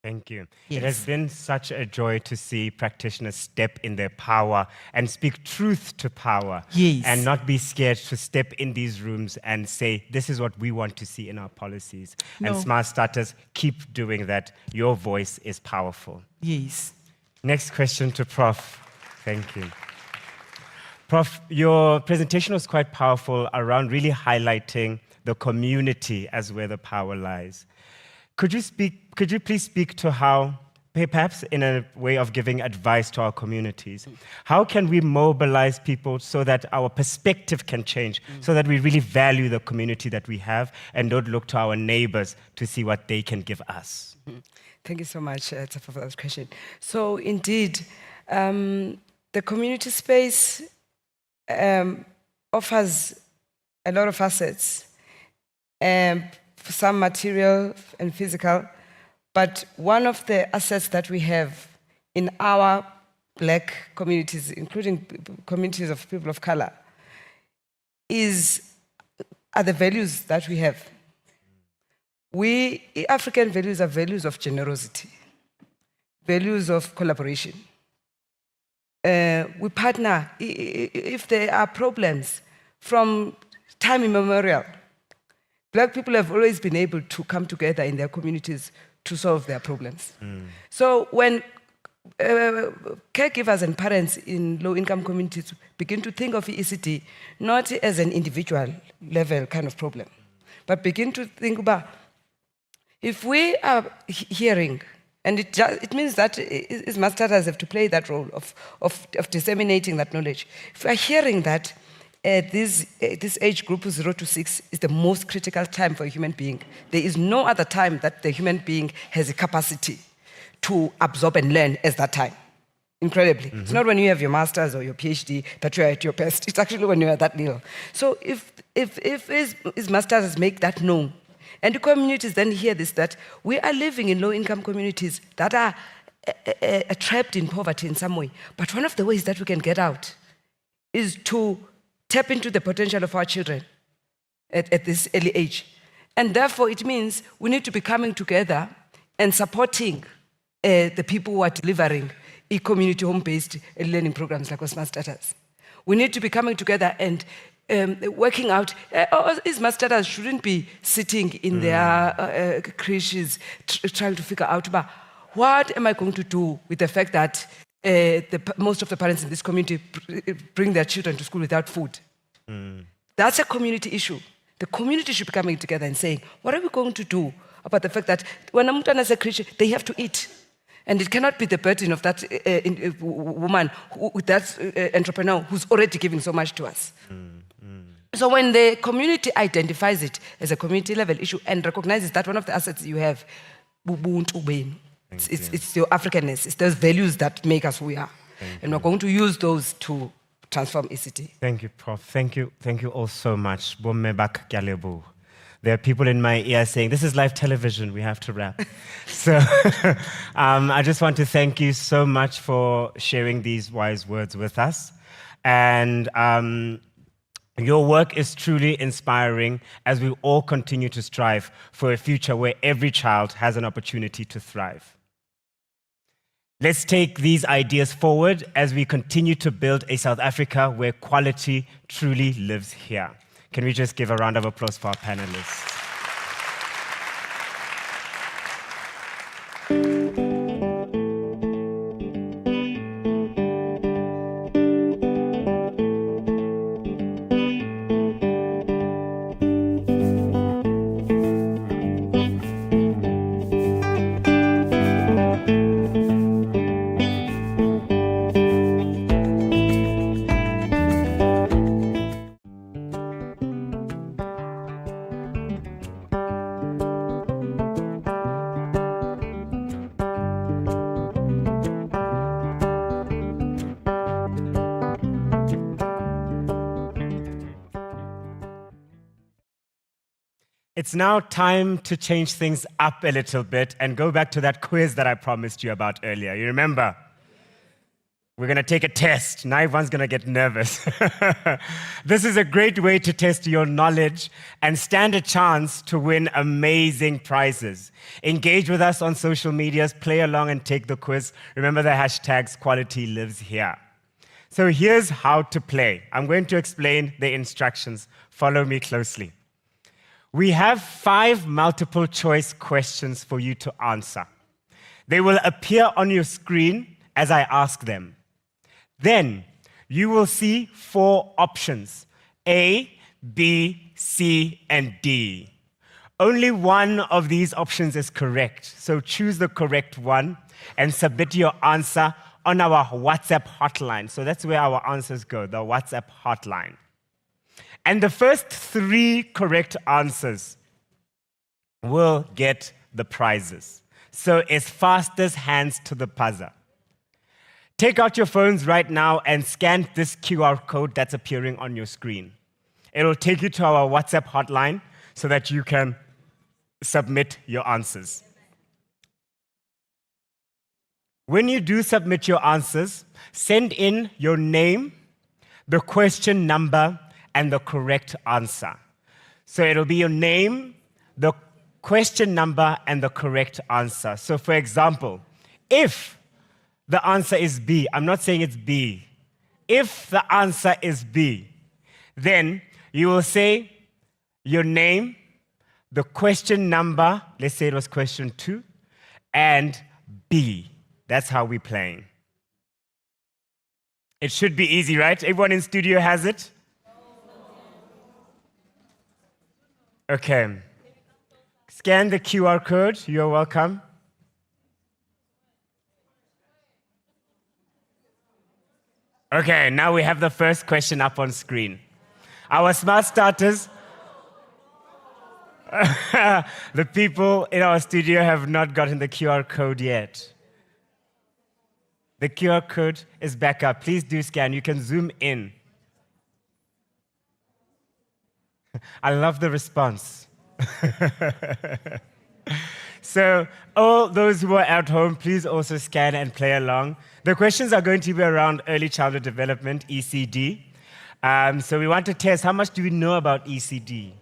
Thank you. Yes. It has been such a joy to see practitioners step in their power and speak truth to power. Yes. And not be scared to step in these rooms and say, this is what we want to see in our policies. No. And Smart Starters, keep doing that. Your voice is powerful. Yes. Next question to Prof. Thank you. Prof, your presentation was quite powerful around really highlighting the community as where the power lies. Could you please speak to how, perhaps in a way of giving advice to our communities, how can we mobilize people so that our perspective can change, so that we really value the community that we have and don't look to our neighbors to see what they can give us? Thank you so much, for that question. So indeed, the community space offers a lot of assets, some material and physical, but one of the assets that we have in our Black communities, including communities of people of color, are the values that we have. African values are values of generosity, values of collaboration. We partner if there are problems from time immemorial. Black people have always been able to come together in their communities to solve their problems. So when caregivers and parents in low-income communities begin to think of ECD not as an individual level kind of problem, but begin to think about, if we are hearing, and it means that Smart Starters have to play that role of disseminating that knowledge. If we are hearing that this age group 0 to 6 is the most critical time for a human being, there is no other time that the human being has a capacity to absorb and learn as that time. Incredibly. It's not when you have your master's or your PhD that you're at your best. It's actually when you're at that little. So if Smart Starters make that known, and the communities then hear this, that we are living in low-income communities that are trapped in poverty in some way. But one of the ways that we can get out is to tap into the potential of our children at this early age. And therefore, it means we need to be coming together and supporting the people who are delivering community home-based learning programs like Smart Starters. We need to be coming together and working out. Smart Starters shouldn't be sitting in their creches trying to figure out about what am I going to do with the fact that most of the parents in this community bring their children to school without food. That's a community issue. The community should be coming together and saying, what are we going to do about the fact that when a mutana is a creature, they have to eat. And it cannot be the burden of that woman, that entrepreneur who's already giving so much to us. So when the community identifies it as a community level issue and recognizes that one of the assets you have, it's your Africanness, it's those values that make us who we are. And we're going to use those to transform ECD. Thank you, Prof. Thank you all so much. There are people in my ear saying, this is live television, we have to wrap. So I just want to thank you so much for sharing these wise words with us. And your work is truly inspiring as we all continue to strive for a future where every child has an opportunity to thrive. Let's take these ideas forward as we continue to build a South Africa where quality truly lives here. Can we just give a round of applause for our panelists? It's now time to change things up a little bit and go back to that quiz that I promised you about earlier. You remember? We're going to take a test. Now everyone's going to get nervous. This is a great way to test your knowledge and stand a chance to win amazing prizes. Engage with us on social medias, play along and take the quiz. Remember the hashtags quality lives here. So here's how to play. I'm going to explain the instructions. Follow me closely. We have 5 multiple choice questions for you to answer. They will appear on your screen as I ask them. Then you will see 4 options, A, B, C, and D. Only one of these options is correct, so choose the correct one and submit your answer on our WhatsApp hotline. So that's where our answers go, the WhatsApp hotline. And the first 3 correct answers will get the prizes. So as fast as hands to the buzzer. Take out your phones right now and scan this QR code that's appearing on your screen. It'll take you to our WhatsApp hotline so that you can submit your answers. When you do submit your answers, send in your name, the question number, and the correct answer. So it'll be your name, the question number, and the correct answer. So for example, if the answer is B, I'm not saying it's B. If the answer is B, then you will say your name, the question number, let's say it was question 2, and B. That's how we're playing. It should be easy, right? Everyone in studio has it? Okay. Scan the QR code. You're welcome. Okay, now we have the first question up on screen. Our smart starters, the people in our studio have not gotten the QR code yet. The QR code is back up. Please do scan. You can zoom in. I love the response. So all those who are at home, please also scan and play along. The questions are going to be around early childhood development, ECD. So we want to test how much do we know about ECD?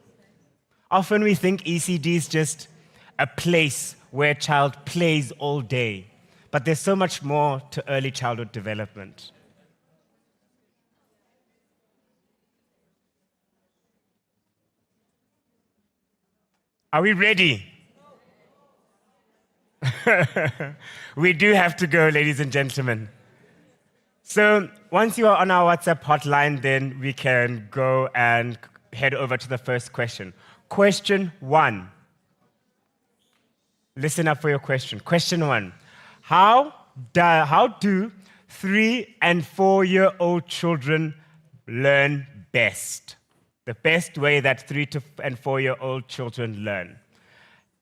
Often we think ECD is just a place where a child plays all day. But there's so much more to early childhood development. Are we ready? We do have to go, ladies and gentlemen. So once you are on our WhatsApp hotline, then we can go and head over to the first question. Question 1. Listen up for your question. Question 1. How do 3- and 4-year-old children learn best? The best way that 3- and 4-year-old children learn.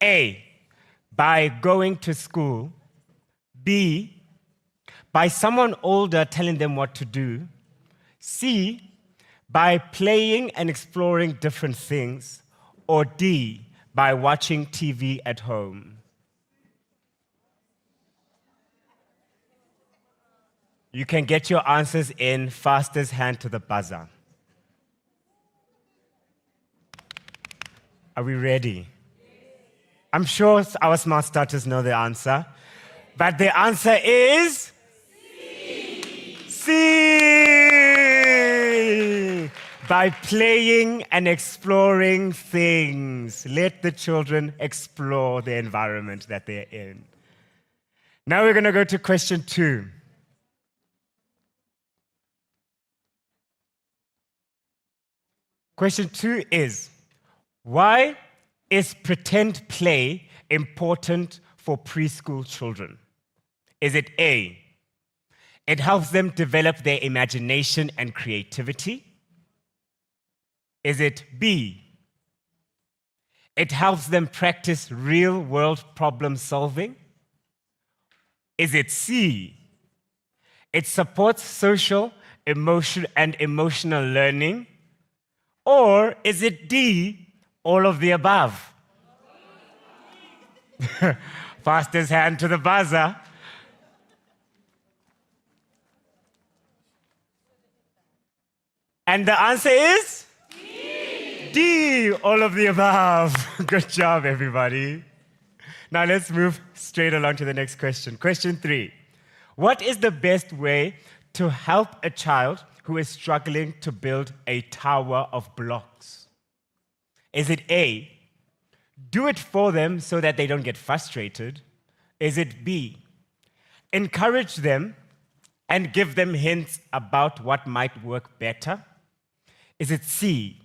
A, by going to school. B, by someone older telling them what to do. C, by playing and exploring different things. or D, by watching TV at home? You can get your answers in fastest hand to the buzzer. Are we ready? I'm sure our smart starters know the answer, but the answer is C. By playing and exploring things. Let the children explore the environment that they're in. Now we're going to go to question 2. Question 2 is, why is pretend play important for preschool children? Is it A, it helps them develop their imagination and creativity? Is it B, it helps them practice real-world problem solving? Is it C, it supports social, emotional learning? Or is it D, all of the above? Fastest hand to the buzzer. And the answer is? D, all of the above. Good job, everybody. Now let's move straight along to the next question. Question 3. What is the best way to help a child who is struggling to build a tower of blocks? Is it A, do it for them so that they don't get frustrated? Is it B, encourage them and give them hints about what might work better? Is it C,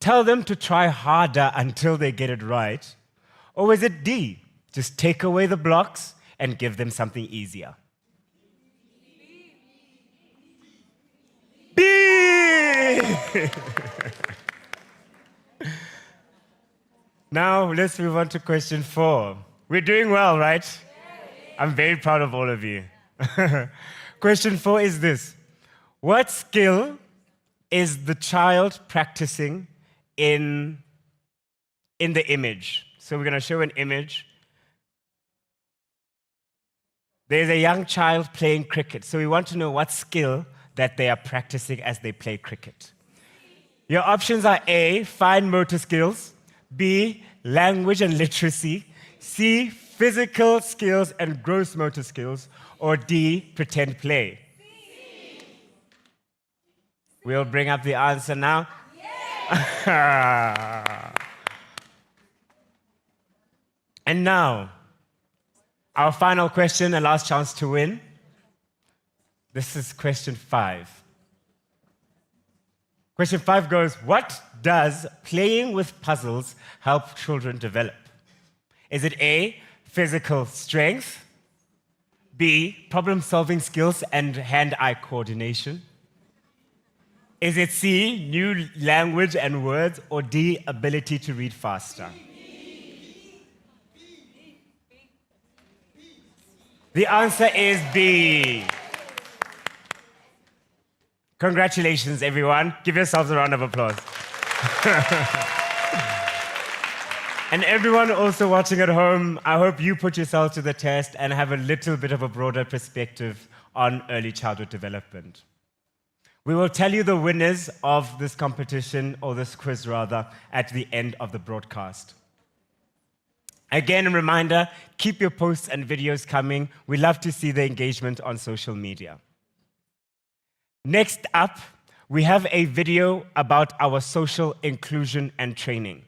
tell them to try harder until they get it right? Or is it D, just take away the blocks and give them something easier? B! Now, let's move on to question 4. We're doing well, right? I'm very proud of all of you. Question 4 is this. What skill is the child practicing in the image? So we're going to show an image. There's a young child playing cricket. So we want to know what skill that they are practicing as they play cricket. Your options are A, fine motor skills, B, language and literacy, C, physical skills and gross motor skills, or D, pretend play. We'll bring up the answer now. And now, our final question and last chance to win. This is question 5. Question 5 goes, what does playing with puzzles help children develop? Is it A, physical strength, B, problem-solving skills and hand-eye coordination? Is it C, new language and words, or D, ability to read faster? The answer is B. Congratulations, everyone. Give yourselves a round of applause. And everyone also watching at home, I hope you put yourselves to the test and have a little bit of a broader perspective on early childhood development. We will tell you the winners of this competition, or this quiz rather, at the end of the broadcast. Again, a reminder, keep your posts and videos coming. We love to see the engagement on social media. Next up, we have a video about our social inclusion and training.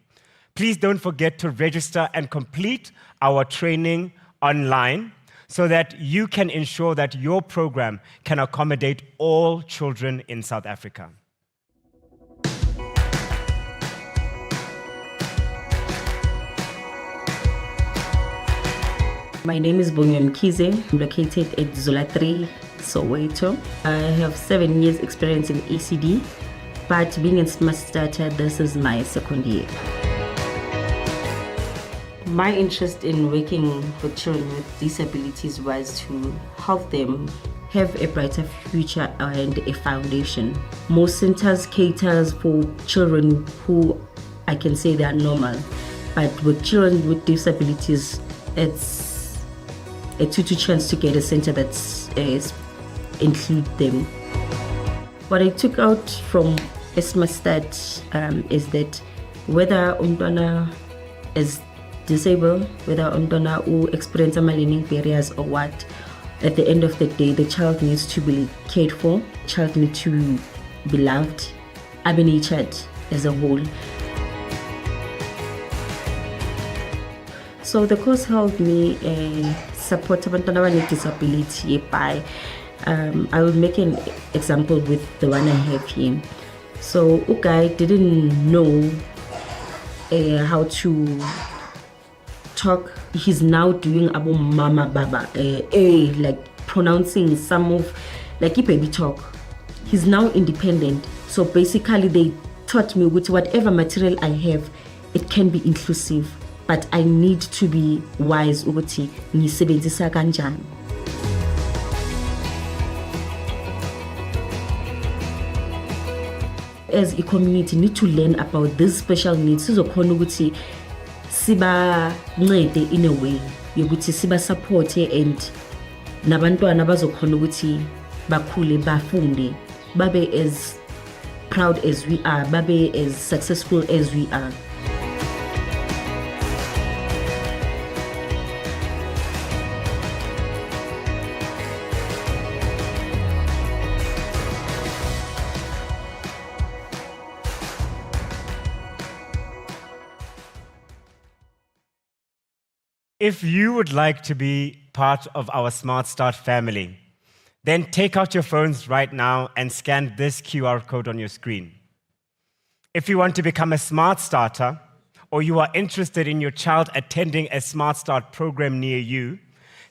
Please don't forget to register and complete our training online so that you can ensure that your program can accommodate all children in South Africa. My name is Memoriam. I'm located at Zola 3, Soweto. I have 7 years experience in ECD, but being in SmartStart, this is my second year. My interest in working with children with disabilities was to help them have a brighter future and a foundation. Most centers cater for children who I can say they are normal. But with children with disabilities, it's a 2-2 chance to get a center that's include them. What I took out from SmartStart is that whether umntwana is disabled, whether umntwana who experience learning barriers or what, at the end of the day, the child needs to be cared for, the child needs to be loved, nurtured as a whole. So the course helped me support abantwana with disability by I will make an example with the one I have here. So Ugai didn't know how to talk. He's now doing abu mama baba, like pronouncing some of like baby talk. He's now independent. So basically they taught me with whatever material I have, it can be inclusive, but I need to be wise ukuthi ngisebenzisa kanjani. As a community, need to learn about these special needs. Sizokhona ukuthi siba ncede in a way yokuthi siba support and nabantwana bazokhona ukuthi bakhule bafunde babe as proud as we are, babe as successful as we are. If you would like to be part of our SmartStart family, then take out your phones right now and scan this QR code on your screen. If you want to become a Smart Starter, or you are interested in your child attending a SmartStart program near you,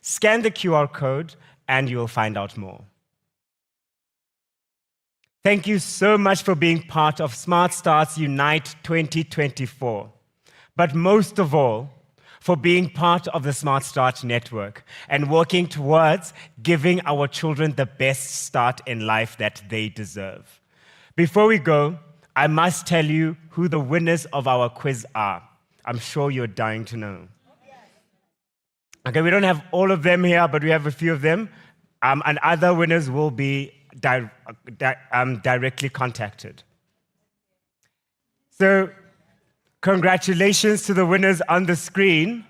scan the QR code and you will find out more. Thank you so much for being part of SmartStart Unite 2024. But most of all, for being part of the SmartStart network and working towards giving our children the best start in life that they deserve. Before we go, I must tell you who the winners of our quiz are. I'm sure you're dying to know. Okay, we don't have all of them here, but we have a few of them. And other winners will be directly contacted. So, congratulations to the winners on the screen.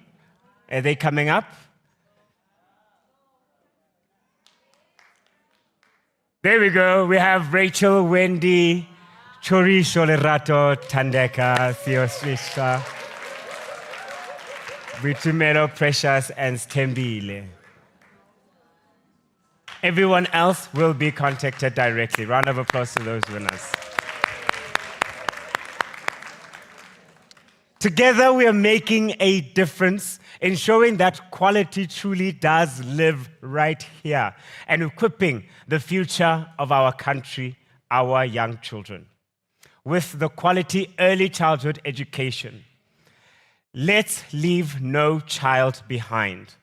Are they coming up? There we go. We have Rachel, Wendy, Chorisho Lerato, Tandeka, Theo Srishka, Vitumero, Precious, and Stembile. Everyone else will be contacted directly. Round of applause to those winners. Together, we are making a difference in showing that quality truly does live right here and equipping the future of our country, our young children, with the quality early childhood education. Let's leave no child behind.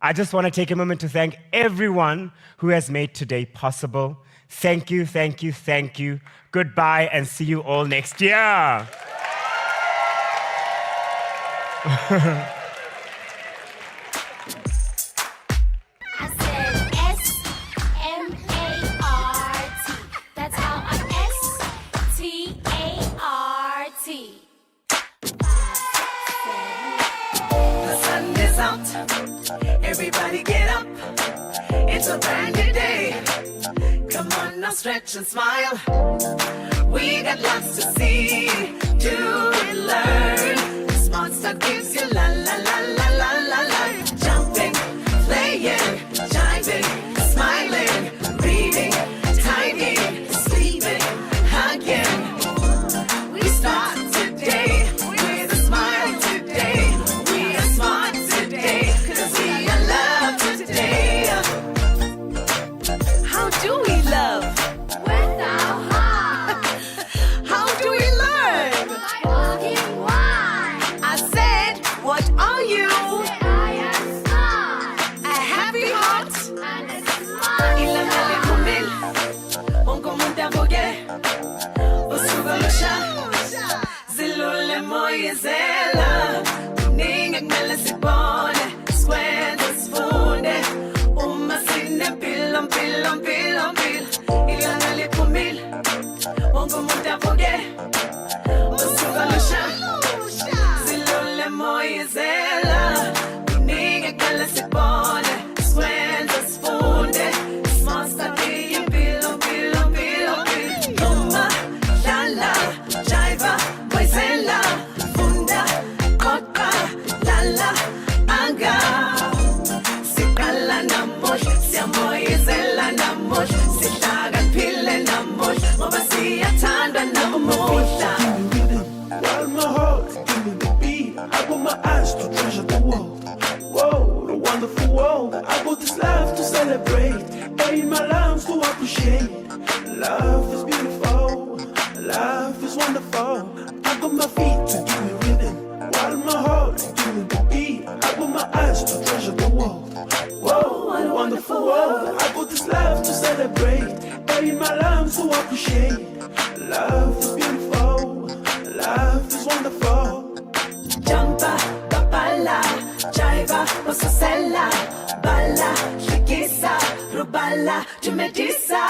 I just want to take a moment to thank everyone who has made today possible. Thank you, thank you, thank you. Goodbye, and see you all next year. I said S-M-A-R-T. That's how I S-T-A-R-T. The sun is out. Everybody get up. It's a brand new day. Come on now, stretch and smile. We got lots to see, do and learn. SmartStart gives you la la la la la la la. Jumping, playing, jiving, smiling, reading, typing, sleeping again. We start today with a smile today. We are smart today, 'cause we are love today. How do we love? With our heart. How do we learn? By walking wide. I said, what are siyathandwa namuhla. While my heart is giving the beat, I got my eyes to treasure the world. Whoa, the wonderful world. I got this life to celebrate, pay my lungs to appreciate. Love is beautiful, life is wonderful. I got my feet to give me rhythm, while my heart is giving the beat. I got my eyes to treasure the world. Whoa, what a wonderful world. I got this life to celebrate, pay my lungs to appreciate. Love is beautiful, life is wonderful. Jumpa, babala, jaiva, osasela, bala, shikisa, rubala, tumedisa.